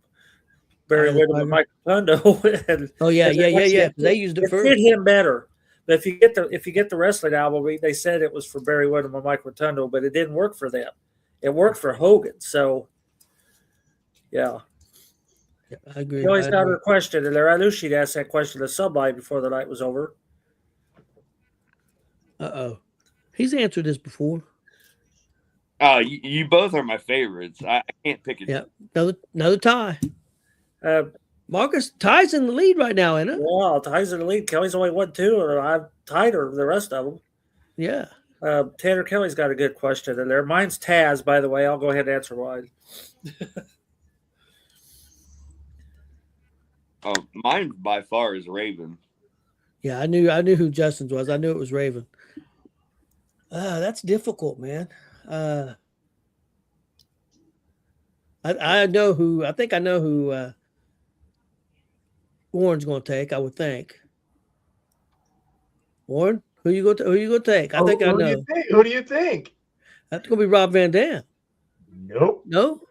Barry Windham and Mike Rotundo. Yeah. They used it first. Fit him better. But if you get the wrestling album, they said it was for Barry Windham and Mike Rotundo, but it didn't work for them. It worked for Hogan. So, yeah. I agree. You always got her question in there. I knew she'd ask that question to somebody before the night was over. He's answered this before. You both are my favorites. I can't pick it. Yeah, another tie. Marcus, Ty's in the lead right now, isn't it? Well, Ty's in the lead. Kelly's only 1-2, and I've tied her the rest of them. Yeah. Tanner Kelly's got a good question in there. Mine's Taz, by the way. I'll go ahead and answer mine. Mine by far is Raven. Yeah, I knew who Justin's was. I knew it was Raven. That's difficult, man. I know who. I think I know who Warren's going to take. I would think. Warren, who you going to take? I think I know. Who do you think? That's going to be Rob Van Dam. Nope. No.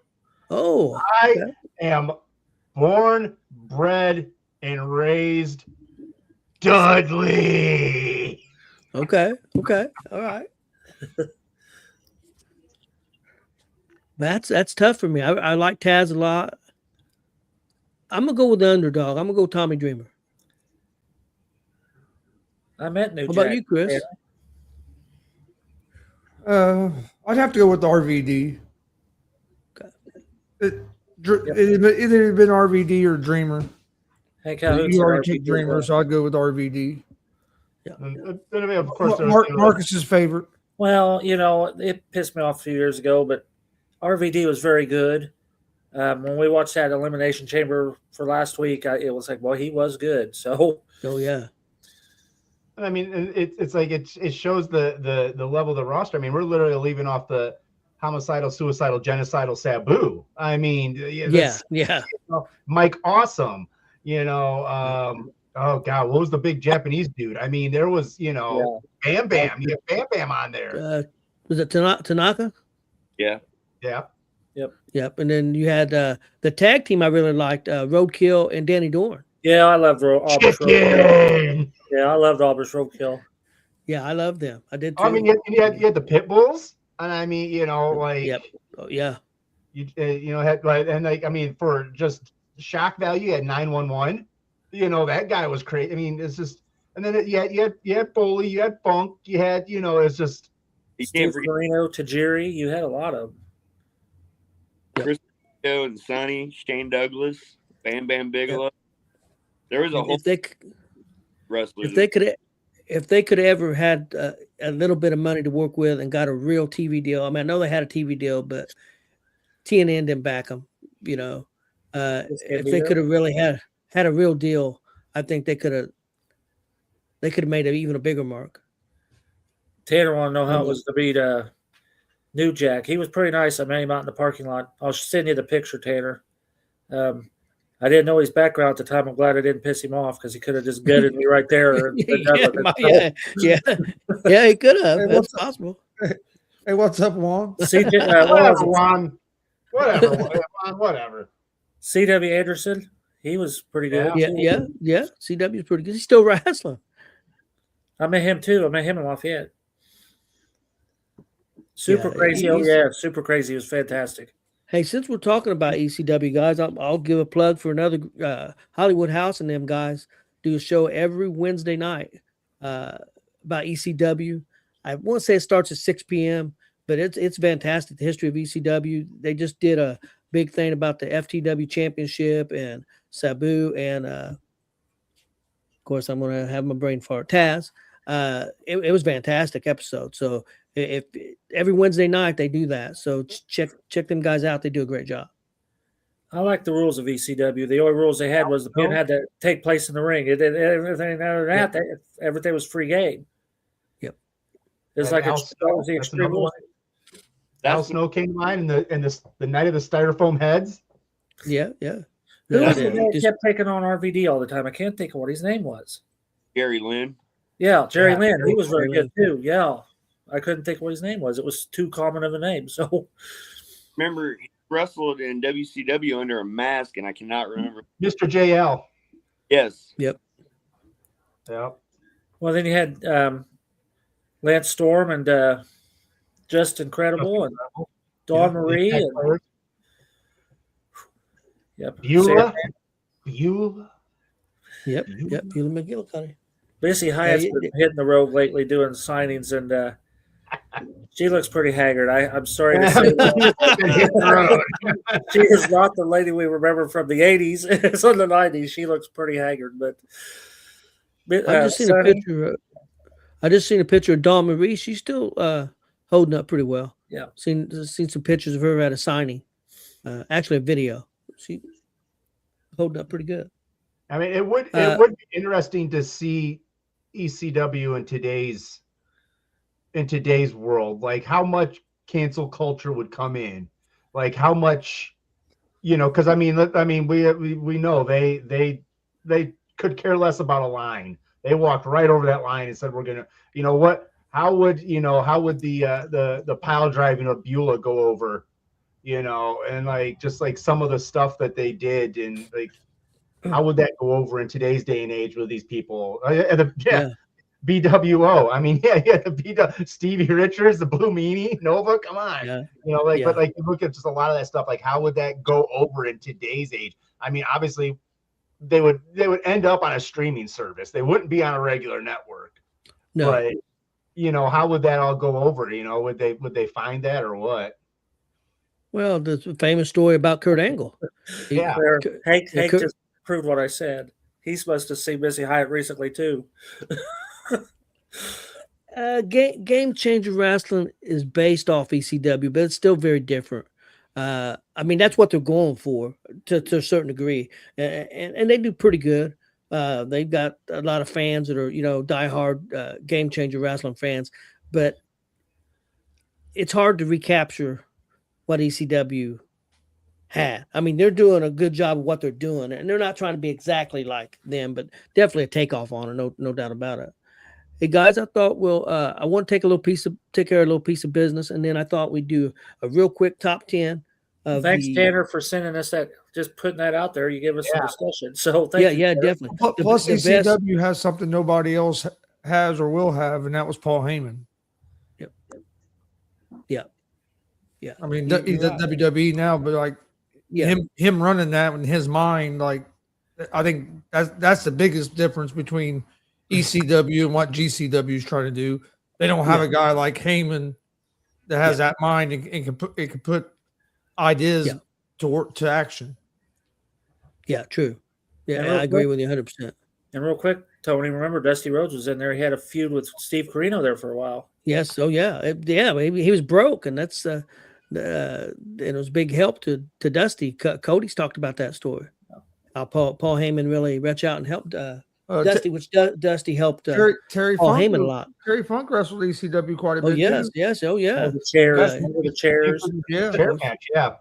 Oh, I am born, bred, and raised Dudley. Okay. All right. That's tough for me. I like Taz a lot. I'm gonna go with the underdog. I'm gonna go Tommy Dreamer. I met New How Jack. about you, Chris? I'd have to go with the RVD. Okay. It either been RVD or Dreamer. Hank You already took Dreamer, so I'd go with RVD. Yeah. Of course, Marcus's favorite. Well, it pissed me off a few years ago, but RVD was very good. When we watched that Elimination Chamber for last week, it was like, well, he was good. So, oh yeah. I mean, it's like it shows the level of the roster. I mean, we're literally leaving off the homicidal, suicidal, genocidal Sabu. I mean, yeah. Mike Awesome. Oh God, what was the big Japanese dude? I mean, there was Bam Bam. You get Bam Bam on there. Was it Tanaka? Yeah. Yep. And then you had the tag team I really liked, Roadkill and Danny Dorn. Yeah, I loved Aubrey's Roadkill. Yeah, I loved Aubrey's Roadkill. Yeah, I loved them. I did too. I mean, you had the pit bulls, and I mean, like, yep. Oh, yeah. For just shock value, you had 911. That guy was crazy. I mean, it's just, and then you had Foley, you had Funk, you had, it's just. Steve Marino, Tajiri, you had a lot of them. Chris and Sonny, Shane Douglas, Bam Bam Bigelow. Yep. There was a whole wrestlers. If they could ever had a little bit of money to work with and got a real TV deal. I mean, I know they had a TV deal, but TNN didn't back them. You know, if they NBO? could have really had a real deal, I think they could have made even a bigger mark. Tanner want to know how it was to beat New Jack. He was pretty nice. I met him out in the parking lot. I'll send you the picture, Tanner. I didn't know his background at the time. I'm glad I didn't piss him off because he could have just gutted me right there. Yeah, he could have. Hey, That's possible. Hey, what's up, Juan? Whatever, Juan. Whatever. C.W. Anderson, he was pretty good. Yeah. CW is pretty good. He's still wrestling. I met him too. I met him in Lafayette. Super Yeah, crazy. Oh he's- yeah, super crazy. It was fantastic. Hey, since we're talking about ECW guys, I'll give a plug for another Hollywood House and them guys do a show every Wednesday night about ECW. I want to say it starts at 6 p.m., but it's fantastic. The history of ECW. They just did a big thing about the FTW Championship and Sabu, and of course I'm going to have my brain fart. Taz. It was a fantastic episode. So if every Wednesday night they do that, so check them guys out. They do a great job. I like the rules of ECW. The only rules they had was the pin had to take place in the ring. Everything other than that, everything was free game. Yep. It's like the extreme rules. Al Snow came to mind in the night of the styrofoam heads. Yeah. Who was the guy that kept taking on RVD all the time? I can't think of what his name was. Gary Lynn. Yeah, Jerry Lynn. He was very good too. Yeah. I couldn't think of what his name was. It was too common of a name. So remember, he wrestled in WCW under a mask, and I cannot remember. Mr. JL. Yes. Yep. Yep. Well, then you had Lance Storm and Just Incredible and Dawn Marie. And, yep. Beulah. Yep. Beulah McGillicuddy. Missy Hyatt's been hitting the road lately doing signings, and she looks pretty haggard. I'm sorry to say that. She is not the lady we remember from the 80s. It's in the 90s. She looks pretty haggard, but I just seen a picture. I just seen a picture of Dawn Marie. She's still holding up pretty well. Yeah, seen some pictures of her at a signing. Actually, a video. She holding up pretty good. I mean, it would be interesting to see ECW in today's world, like how much cancel culture would come in, like how much, because I mean we know they could care less about a line. They walked right over that line and said we're gonna, how would the pile driving of Beulah go over, and like just like some of the stuff that they did, and like how would that go over in today's day and age with these people? BWO. I mean, the Stevie Richards, the Blue Meanie, Nova. Come on, but like look at just a lot of that stuff. Like, how would that go over in today's age? I mean, obviously, they would end up on a streaming service. They wouldn't be on a regular network. No. But how would that all go over? Would they find that or what? Well, the famous story about Kurt Angle. Hank just proved what I said. He's supposed to see Missy Hyatt recently too. Game Changer Wrestling is based off ECW, but it's still very different. I mean, that's what they're going for to a certain degree, and they do pretty good. They've got a lot of fans that are diehard Game Changer Wrestling fans, but it's hard to recapture what ECW had. I mean, they're doing a good job of what they're doing, and they're not trying to be exactly like them, but definitely a takeoff on it, no doubt about it. Hey guys, I thought I want to take care of a little piece of business, and then I thought we'd do a real quick top 10. Thanks, Tanner, for sending us that. Just putting that out there, you give us some discussion. So thank you. Yeah, definitely. Plus, ECW has something nobody else has or will have, and that was Paul Heyman. Yep. Yeah. I mean, he's at WWE now, but like him running that in his mind, like I think that's the biggest difference between ECW and what GCW is trying to do. They don't have a guy like Heyman that has that mind and can put ideas to action. Yeah, true. Yeah, I agree with you 100%. And real quick, Tony, remember Dusty Rhodes was in there. He had a feud with Steve Corino there for a while. Yes. Oh, yeah. He was broke, and that's and it was a big help to Dusty. Cody's talked about that story. How Paul Heyman really reached out and helped Dusty, which Dusty helped Terry Paul Funk, Heyman a lot. Terry Funk wrestled ECW quite a bit. Yes, oh yeah. The chairs, the chairs, chair match, yeah.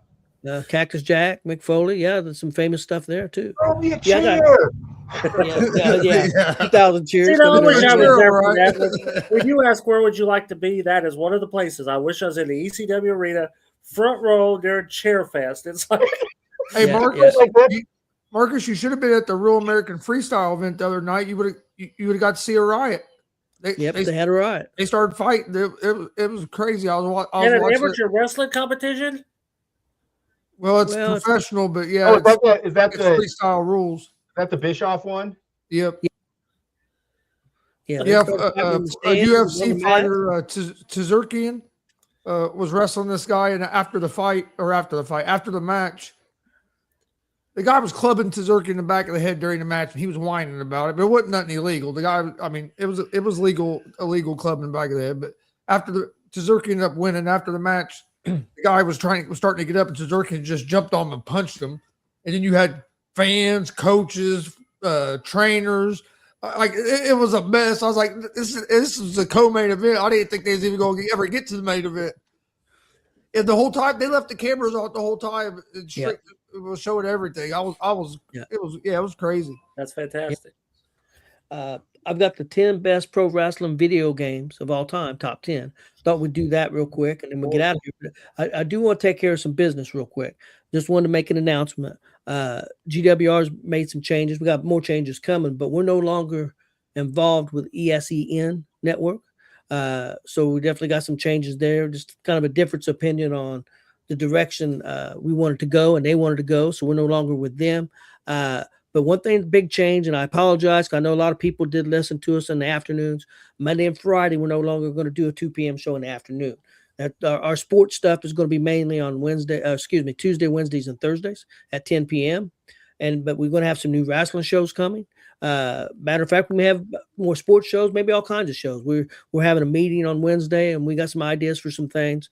Cactus Jack, Mick Foley, there's some famous stuff there too. Throw me a chair. Yeah. 2000 cheers. You know, I wish I was there for Right. that. When you ask where would you like to be, that is one of the places. I wish I was in the ECW arena, front row during Chair Fest. It's like, Hey, Yeah, Marcus, yeah. Marcus, you should have been at the Real American Freestyle event the other night. You would have got to see a riot. They They had a riot. They started fighting. It was crazy. I was in an watching amateur wrestling competition. Well, it's Well, it's- professional, but yeah, Oh, is that it's the freestyle rules. is that the Bischoff one? Yep. Yeah, Yeah, they started fighting in the a stands on UFC the mat. fighter, Tzurkian, was wrestling this guy, and after the match, the guy was clubbing Tzurkian in the back of the head during the match, and he was whining about it. But it wasn't nothing illegal. The guy, I mean, it was illegal clubbing in the back of the head. But after the Tzurkian ended up winning after the match, the guy was starting to get up, and Tzurkian just jumped on him and punched him. And then you had fans, coaches, trainers. Like it was a mess. I was like, this is a co-main event. I didn't think they was even going to ever get to the main event. And the whole time they left the cameras on the whole time. It was showing everything. It was crazy. That's fantastic. I've got the 10 best pro wrestling video games of all time, top 10. Thought we'd do that real quick and then we'll get out of here. But I do want to take care of some business real quick. Just wanted to make an announcement. GWR's made some changes. We got more changes coming, but we're no longer involved with ESEN network. So we definitely got some changes there. Just kind of a difference of opinion on the direction we wanted to go and they wanted to go. So we're no longer with them. But one thing, big change, and I apologize because I know a lot of people did listen to us in the afternoons. Monday and Friday, we're no longer going to do a 2 p.m. show in the afternoon. Our sports stuff is going to be mainly on Tuesday, Wednesdays, and Thursdays at 10 p.m. But we're going to have some new wrestling shows coming. Matter of fact, we may have more sports shows, maybe all kinds of shows. We're having a meeting on Wednesday, and we got some ideas for some things.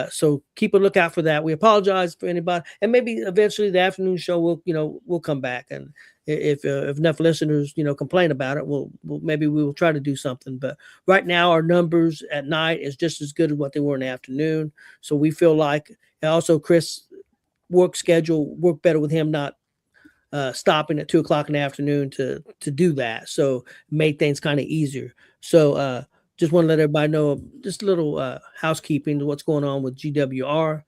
So keep a lookout for that. We apologize for anybody, and maybe eventually the afternoon show will come back. And if enough listeners complain about it, maybe we will try to do something. But right now our numbers at night is just as good as what they were in the afternoon. So we feel like, and also Chris' work schedule worked better with him not stopping at 2:00 in the afternoon to do that. So made things kind of easier. So just want to let everybody know just a little housekeeping to what's going on with GWR.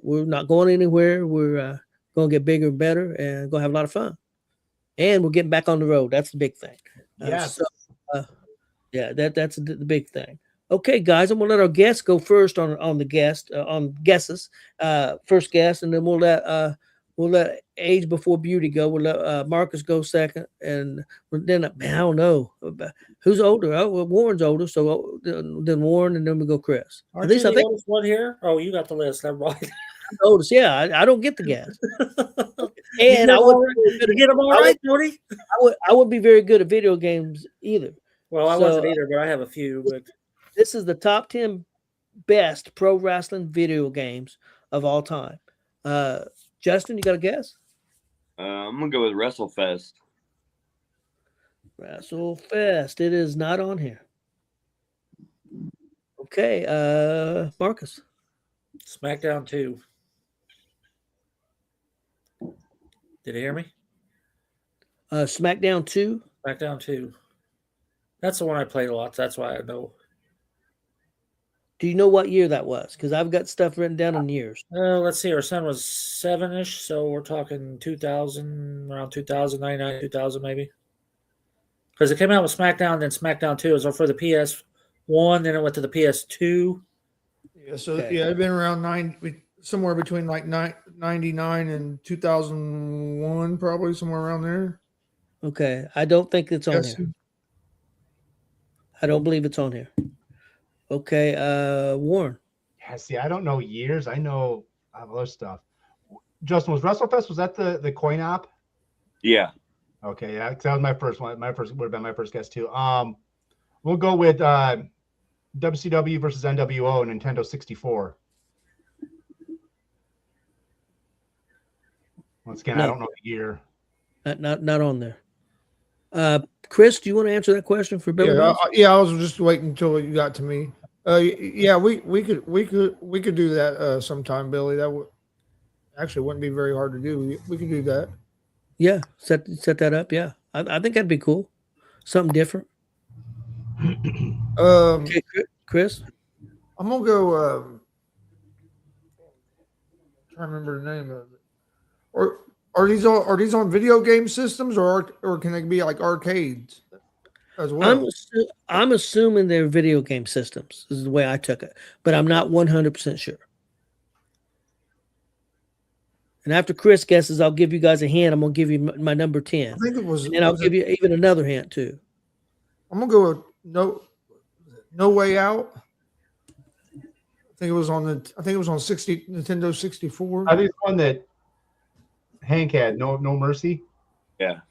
We're not going anywhere. We're going to get bigger and better and going to have a lot of fun. And we're getting back on the road. That's the big thing. Yes. That's the big thing. Okay, guys, I'm going to let our guests go first on guesses. First guest, and then we'll let Age Before Beauty go. We'll let Marcus go second, and then I don't know who's older. Oh, well, Warren's older, so then Warren, and then we go Chris. Aren't you the oldest one here? Oh, you got the list. Never mind. Oldest, yeah. I don't get the gas, And you get them all right, Tony. I wouldn't be very good at video games either. Well, I wasn't either, but I have a few. But this is the top 10 best pro wrestling video games of all time. Justin, you got a guess? I'm gonna go with WrestleFest. WrestleFest. It is not on here. Okay, Marcus. SmackDown 2. Did you hear me? SmackDown 2. SmackDown 2. That's the one I played a lot. So that's why I know. Do you know what year that was? Because I've got stuff written down in years. Let's see. Our son was 7-ish, so we're talking 2000, around 2099, 2000 maybe. Because it came out with SmackDown, then SmackDown 2 was for the PS1, then it went to the PS2. Yeah, so it'd been around somewhere between like 99 and 2001, probably somewhere around there. Okay, I don't think it's on here. I don't believe it's on here. Okay, Warren. Yeah, see, I don't know years. I know other stuff. Justin, was WrestleFest, was that the coin op? Yeah. Okay, yeah, because that was my first one. My first would have been my first guess too. We'll go with WCW versus NWO Nintendo 64. Once again, No. I don't know the year. Not on there. Chris, do you want to answer that question for Billy? Yeah, Bones? I was just waiting until you got to me. Yeah, we could do that sometime, Billy. That would actually wouldn't be very hard to do. We could do that. Yeah, set that up. Yeah, I think that'd be cool. Something different. Okay, Chris. I'm gonna go. Trying to remember the name of it. Or are these on video game systems or can they be like arcades as well? I'm assuming they're video game systems. This is the way I took it, but I'm not 100% sure. And after Chris guesses, I'll give you guys a hint. I'm gonna give you my number 10. I think it was, and I'll give you even another hint too. I'm gonna go with No Way Out. I think it was on Nintendo 64. I think it's one that Hank had. No Mercy. Yeah.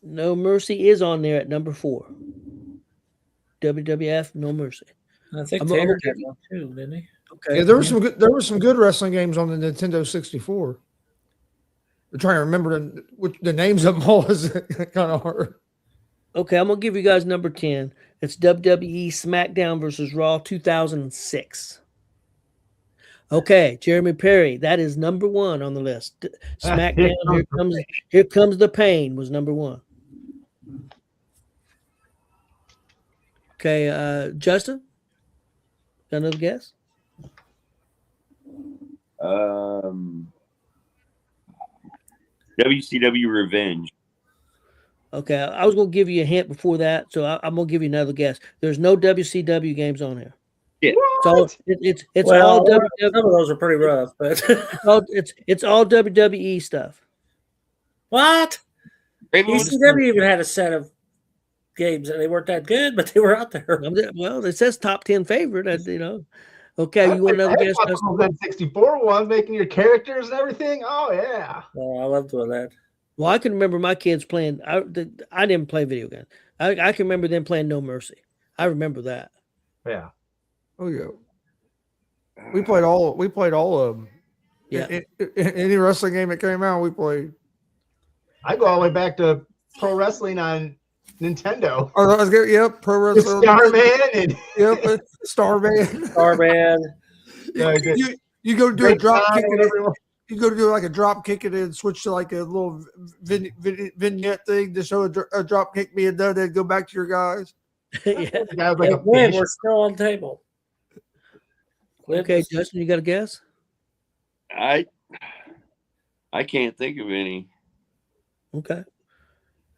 No Mercy is on there at number 4. WWF No Mercy. I think I'm Taylor gonna did one too, didn't he? Okay. Yeah, there were some good wrestling games on the Nintendo 64. I'm trying to remember the names of them all is kind of hard. Okay, I'm gonna give you guys number 10. It's WWE SmackDown versus Raw 2006. Okay, Jeremy Perry, that is number 1 on the list. SmackDown, Here Comes the Pain was number 1. Okay, Justin, got another guess? WCW Revenge. Okay, I was gonna give you a hint before that, so I'm gonna give you another guess. There's no WCW games on here. Yeah. It's all WWE. Some of those are pretty rough, but it's all WWE stuff. what? Raven was- ECW even had a set of games and they weren't that good, but they were out there. Well, it says top 10 favorite. Okay, you want another guess? That 64 one, making your characters and everything. Oh yeah. Oh, I love doing that. Well, I can remember my kids playing. I didn't play video games. I can remember them playing No Mercy. I remember that. Yeah. Oh yeah. We played all of them. Yeah. Any wrestling game that came out, we played. I go all the way back to pro wrestling on Nintendo. Oh, I was good. Yep, pro wrestling. Starman and Yep, Starman. Starman. Yeah, You go do a drop kick and everyone. you go to do like a drop kick and then switch to like a little vignette thing to show a drop kick being done. Then go back to your guys. Yeah. The guy with like a Again, fish. we're still on the table. Okay, Justin, you got a guess? I can't think of any. Okay.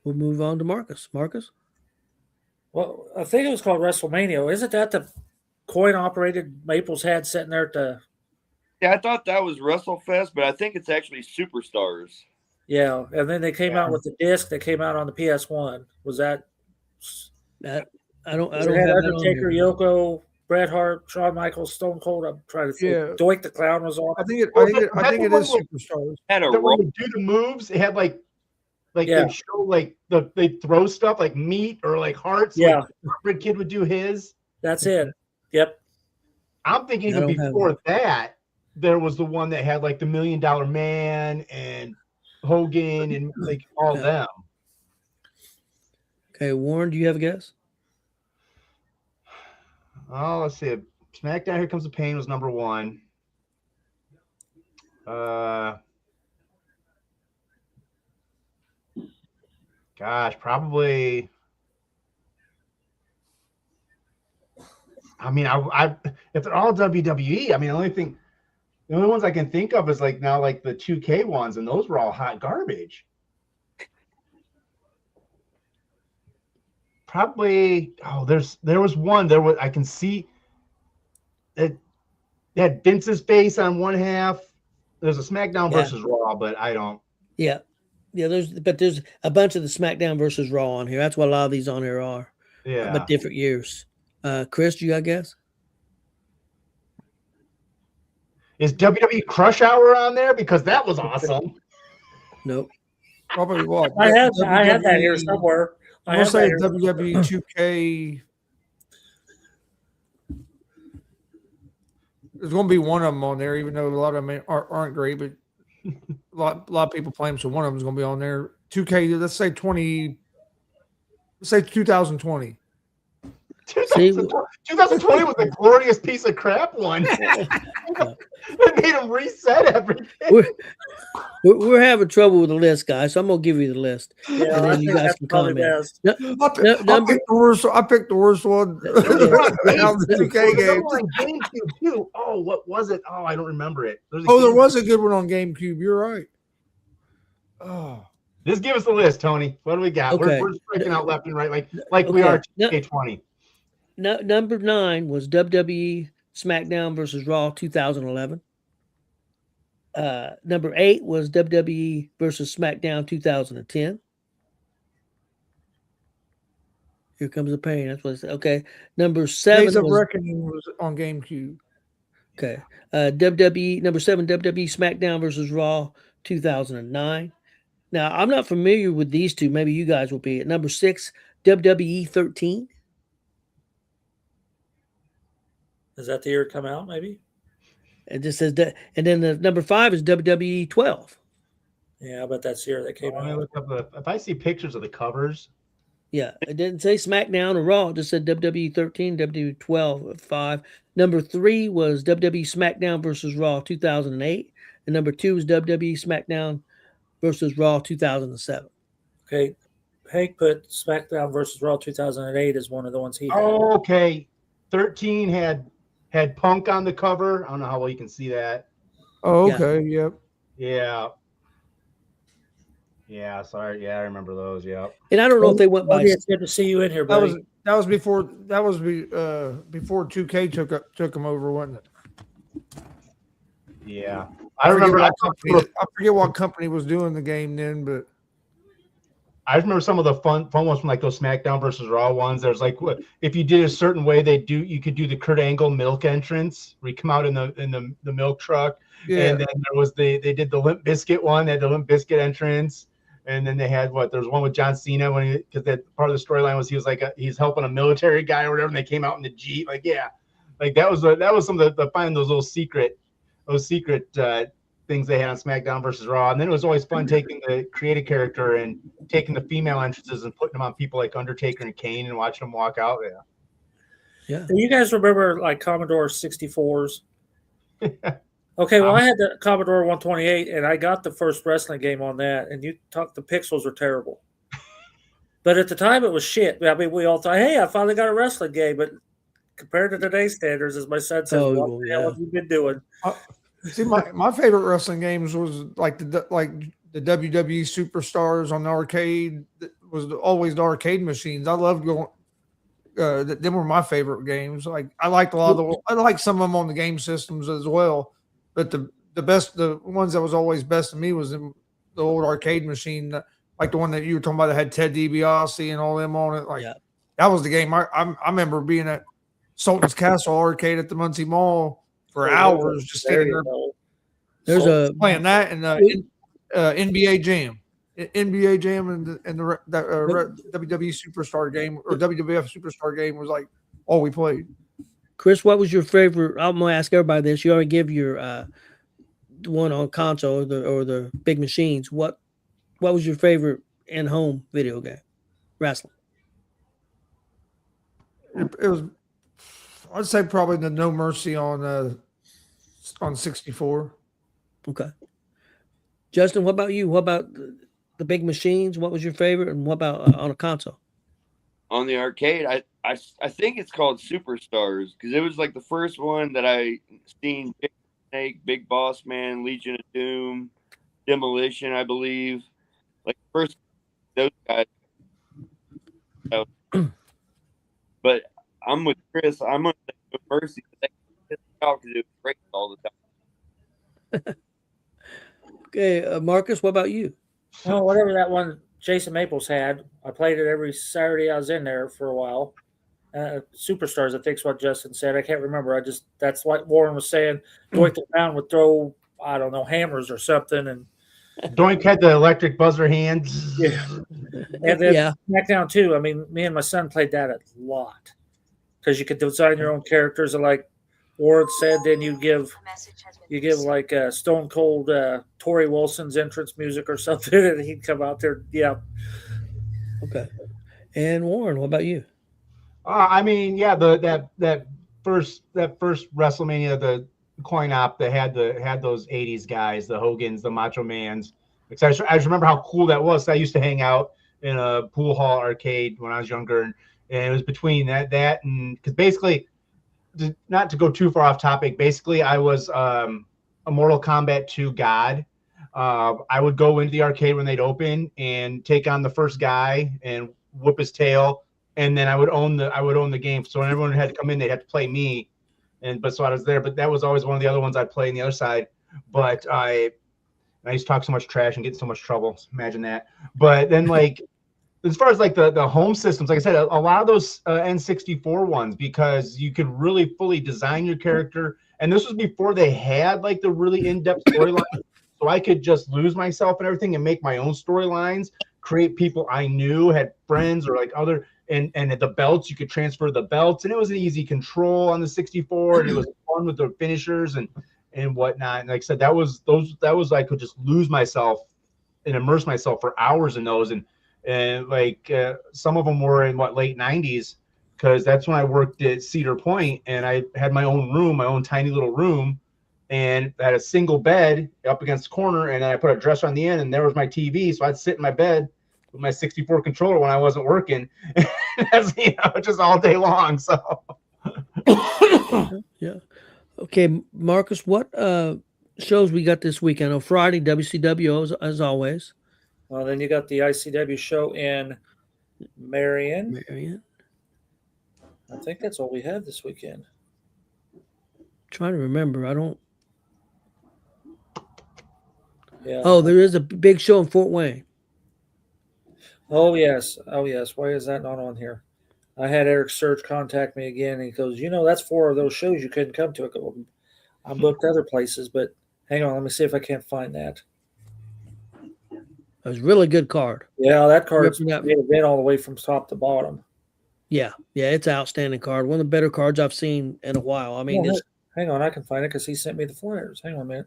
We'll move on to Marcus. Marcus? Well, I think it was called WrestleMania. Isn't that the coin-operated Maples had sitting there at the? Yeah, I thought that was WrestleFest, but I think it's actually Superstars. Yeah, and then they came out with the disc that came out on the PS1. Was that? That I don't It have had that on Undertaker, here. Yoko, Bret Hart, Shawn Michaels, Stone Cold. I'm trying to think. Yeah. Doink the Clown was on. I think it is Superstars. Had a That when roll. they do the moves, it had like Yeah. they show like they throw stuff like meat or like hearts. Yeah. Like the Red Kid would do his. That's it. Yep. I'm thinking I even don't have before that, there was the one that had like the $1 Million Man and Hogan and like all Yeah. them. Okay, Warren, do you have a guess? Oh, let's see. SmackDown Here Comes the Pain was number 1. Gosh, probably. I mean, I if they're all WWE, I mean, the only ones I can think of is like now like the 2K ones, and those were all hot garbage. Probably. Oh, there was one. I can see it. They had Vince's face on one half. There's a SmackDown Yeah. versus Raw, but I don't. Yeah. Yeah, there's a bunch of the SmackDown versus Raw on here. That's what a lot of these on here are. Yeah. But different years. Chris, you got a guess? Is WWE Crush Hour on there? Because that was awesome. Nope. Probably what? I have that here somewhere. I I'll have say that here. WWE 2K. There's going to be one of them on there, even though a lot of them aren't great. But A lot of people play them, so one of them is going to be on there. 2K, let's say 2020. See, 2020 was a glorious piece of crap one. It made him reset everything. we're having trouble with the list, guys. So I'm gonna give you the list, Yeah, and I then you think guys that's can probably comment. best. I picked the worst one. Down the 2K game. On GameCube too. Oh, what was it? Oh, I don't remember it. There was a good one on GameCube. You're right. Oh, just give us the list, Tony. What do we got? Okay. We're striking out left and right, like we are 2K20. Number 9 was WWE SmackDown versus Raw 2011. Number 8 was WWE versus SmackDown 2010. Here comes the pain. That's what it said. Okay. Number 7 Days of was Reckoning was on GameCube. okay. WWE number 7 WWE SmackDown versus Raw 2009. Now I'm not familiar with these two. Maybe you guys will be. At number 6 WWE 13. Is that the year it come out? Maybe. It just says that, and then the number 5 is WWE 12. Yeah, I bet that's the year that came Let me out. look up if I see pictures of the covers. Yeah, it didn't say SmackDown or Raw. It just said WWE 13, WWE 12, 5. Number 3 was WWE SmackDown versus Raw 2008, and number 2 was WWE SmackDown versus Raw 2007. Okay, Hank put SmackDown versus Raw 2008 as one of the ones he had. Oh, okay. 13 had Punk on the cover. I don't know how well you can see that. Oh, Yeah. okay. Yep. Yeah. Yeah, sorry. Yeah, I remember those. Yeah. And I don't know if they went by. It's good to see you in here, buddy. That was before 2K took them over, wasn't it? Yeah. I remember I forget what company was doing the game then, but I remember some of the fun ones from like those SmackDown versus Raw ones. There's like if you did a certain way, you could do the Kurt Angle milk entrance where you come out in the milk truck. yeah. And then there was they did the Limp Bizkit one, they had the Limp Bizkit entrance. And then they had there's one with John Cena because that part of the storyline was he was like he's helping a military guy or whatever, and they came out in the Jeep. Like, yeah. Like that was some of the finding those little secret things they had on SmackDown versus Raw. And then it was always fun taking the creative character and taking the female entrances and putting them on people like Undertaker and Kane and watching them walk out. Yeah. Do you guys remember like Commodore 64s? Okay, well, I had the Commodore 128, and I got the first wrestling game on that, and the pixels are terrible. But at the time, it was shit. I mean, we all thought, hey, I finally got a wrestling game. But compared to today's standards, as my son says, what the hell have you been doing? See, my favorite wrestling games was like the WWE Superstars on the arcade. That was always the arcade machines. I loved going. Them were my favorite games. Like I liked a lot of I liked some of them on the game systems as well. But the ones that was always best to me was the old arcade machine, like the one that you were talking about that had Ted DiBiase and all them on it. Like that was the game. I remember being at Sultan's Castle arcade at the Muncie Mall for hours, just standing there. There's playing that and NBA Jam. NBA Jam and the WWE Superstar game or WWF Superstar game was like all we played. Chris, what was your favorite? I'm gonna ask everybody this. You already give your one on console or the big machines. What was your favorite in-home video game? Wrestling. It was. I'd say probably the No Mercy on 64. Okay. Justin, what about you? What about the big machines? What was your favorite, and what about on a console? On the arcade, I think it's called Superstars because it was like the first one that I seen. Big Snake, Big Boss Man, Legion of Doom, Demolition, I believe. Like first those guys. But I'm with Chris. I'm gonna say No Mercy because it was great all the time. Okay, Marcus, what about you? Well, whatever that one Jason Maples had, I played it every Saturday. I was in there for a while. Superstars, I think is what Justin said. I can't remember. That's what Warren was saying. Doink the Clown would throw, I don't know, hammers or something. And Doink had the electric buzzer hands. Yeah. And then SmackDown too. I mean, me and my son played that a lot because you could design your own characters. And like Ward said, then you give like Stone Cold Tori Wilson's entrance music or something, and he'd come out there. Yeah. Okay. And Warren, what about you? I mean, yeah, that first WrestleMania, the coin op that had those '80s guys, the Hogans, the Macho Mans. I just remember how cool that was. I used to hang out in a pool hall arcade when I was younger, and it was between that and because basically, not to go too far off topic, basically I was a Mortal Kombat 2 god. I would go into the arcade when they'd open and take on the first guy and whoop his tail, and then I would own the game. So when everyone had to come in, they'd have to play me, so I was there. But that was always one of the other ones I'd play on the other side. But I used to talk so much trash and get in so much trouble. Imagine that. But then as far as the home systems, like I said, a lot of those N64 ones, because you could really fully design your character. And this was before they had the really in-depth storyline. So I could just lose myself and everything and make my own storylines, create people I knew, had friends or other, and at the belts, you could transfer the belts. And it was an easy control on the 64, and it was fun with the finishers and whatnot. And like I said, that was I could just lose myself and immerse myself for hours in those. And some of them were in late 90s, because that's when I worked at Cedar Point, and I had my own room, my own tiny little room, and I had a single bed up against the corner, and then I put a dresser on the end, and there was my TV. So I'd sit in my bed with my 64 controller when I wasn't working, as just all day long. So yeah. Okay, Marcus, what shows we got this week? I know Friday, WCW as always. Well, then you got the ICW show in Marion. I think that's all we have this weekend. Trying to remember. I don't. Yeah. Oh, there is a big show in Fort Wayne. Oh, yes. Why is that not on here? I had Eric Surge contact me again, and he goes, that's 4 of those shows you couldn't come to. I booked other places, but hang on. Let me see if I can't find that. It was a really good card. Yeah, that card's been all the way from top to bottom. Yeah, it's an outstanding card. One of the better cards I've seen in a while. I mean, hang on, I can find it because he sent me the flyers. Hang on a minute.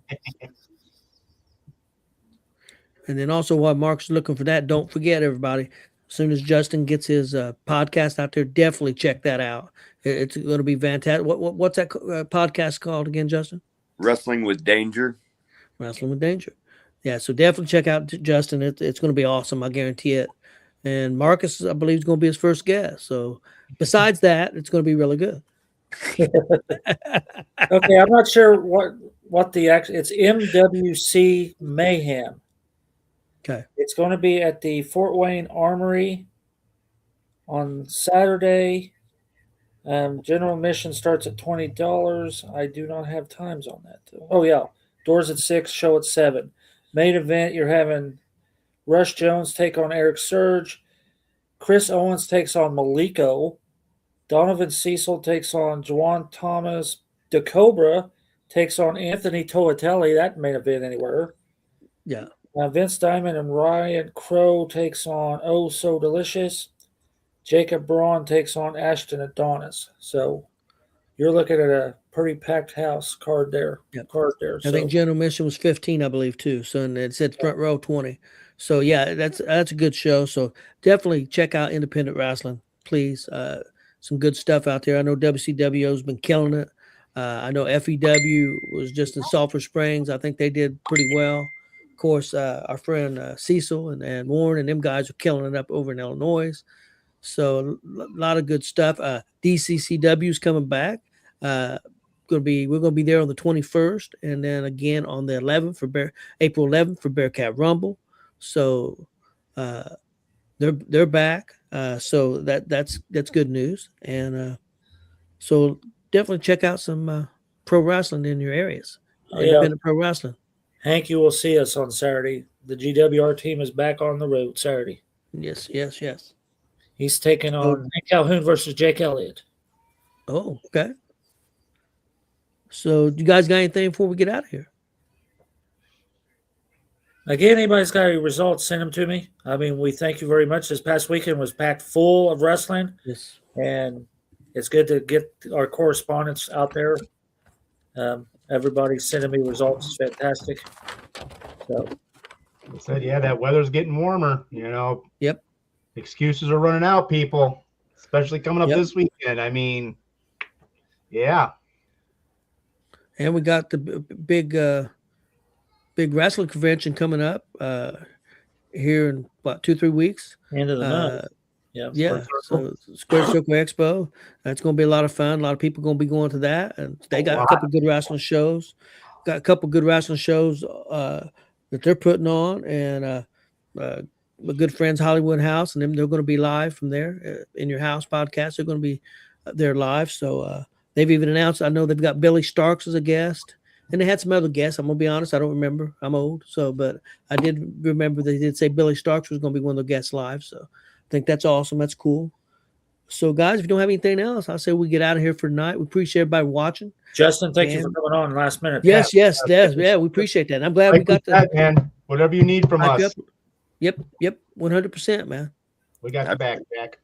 And then also while Mark's looking for that, don't forget, everybody, as soon as Justin gets his podcast out there, definitely check that out. It's going to be fantastic. What's that podcast called again, Justin? Wrestling with Danger. Wrestling with Danger. Yeah, so definitely check out Justin. It's going to be awesome. I guarantee it. And Marcus, I believe, is going to be his first guest. So besides that, it's going to be really good. Okay, I'm not sure what the actual. It's MWC Mayhem. Okay. It's going to be at the Fort Wayne Armory on Saturday. General admission starts at $20. I do not have times on that, though. Oh, yeah. Doors at 6, show at 7. Main event, you're having Rush Jones take on Eric Surge. Chris Owens takes on Maliko. Donovan Cecil takes on Juwan Thomas. The Cobra takes on Anthony Toatelli. That main event anywhere. Yeah. Vince Diamond and Ryan Crow takes on Oh So Delicious. Jacob Braun takes on Ashton Adonis. So you're looking at a pretty packed house card there. Yep. I think general admission was 15, I believe, too. So and it said front row 20. So yeah, that's a good show. So definitely check out independent wrestling, please. Some good stuff out there. I know WCW has been killing it. I know FEW was just in Sulphur Springs. I think they did pretty well. Of course, our friend Cecil and Warren and them guys are killing it up over in Illinois. So a lot of good stuff. DCCW is coming back. We're gonna be there on the 21st, and then again on the 11th for April 11th for Bearcat Rumble. So they're back. So that's good news. And so definitely check out some pro wrestling in your areas. Independent pro wrestling. Hank, you will see us on Saturday. The GWR team is back on the road Saturday. Yes. He's taking on Hank Calhoun versus Jake Elliott. Oh, okay. So you guys got anything before we get out of here? Again, anybody's got any results, send them to me. I mean, we thank you very much. This past weekend was packed full of wrestling. Yes. And it's good to get our correspondents out there Everybody's sending me results. It's fantastic. So I said, yeah, that weather's getting warmer. Yep. Excuses are running out, people, especially coming up this weekend. I mean, yeah. And we got the big wrestling convention coming up here in what 2-3 weeks. End of the month. Yeah. So Square Circle Expo. It's going to be a lot of fun. A lot of people going to be going to that, and they got a couple good wrestling shows. Got a couple good wrestling shows that they're putting on, and my good friends Hollywood House, and them they're going to be live from there in your house podcast. They're going to be there live. So they've even announced. I know they've got Billy Starks as a guest. And they had some other guests. I'm gonna be honest, I don't remember. I'm old, but I did remember they did say Billy Starks was gonna be one of the guests live. So I think that's awesome. That's cool. So guys, if you don't have anything else, I say we get out of here for tonight. We appreciate everybody watching. Justin, thank you for coming on last minute. Yes, yeah, we appreciate that. I'm glad we got that, man. Whatever you need from us. Yep, 100%, man. We got your back, Jack.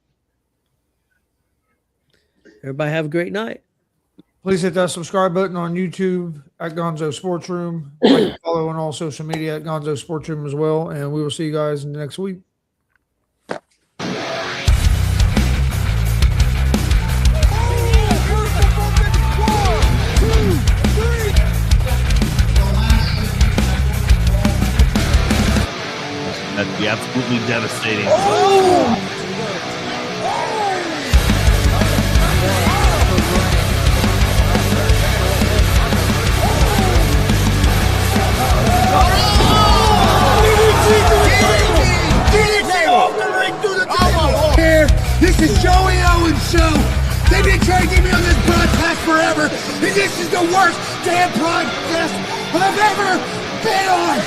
Everybody have a great night. Please hit that subscribe button on YouTube at Gonzo Sports Room. Like, follow on all social media at Gonzo Sports Room as well. And we will see you guys next week. That'd be absolutely devastating. This is Joey Owens' show. They've been trying to get me on this broadcast forever, and this is the worst damn broadcast I've ever been on.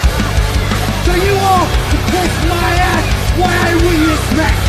So you all can kiss my ass while I win this match.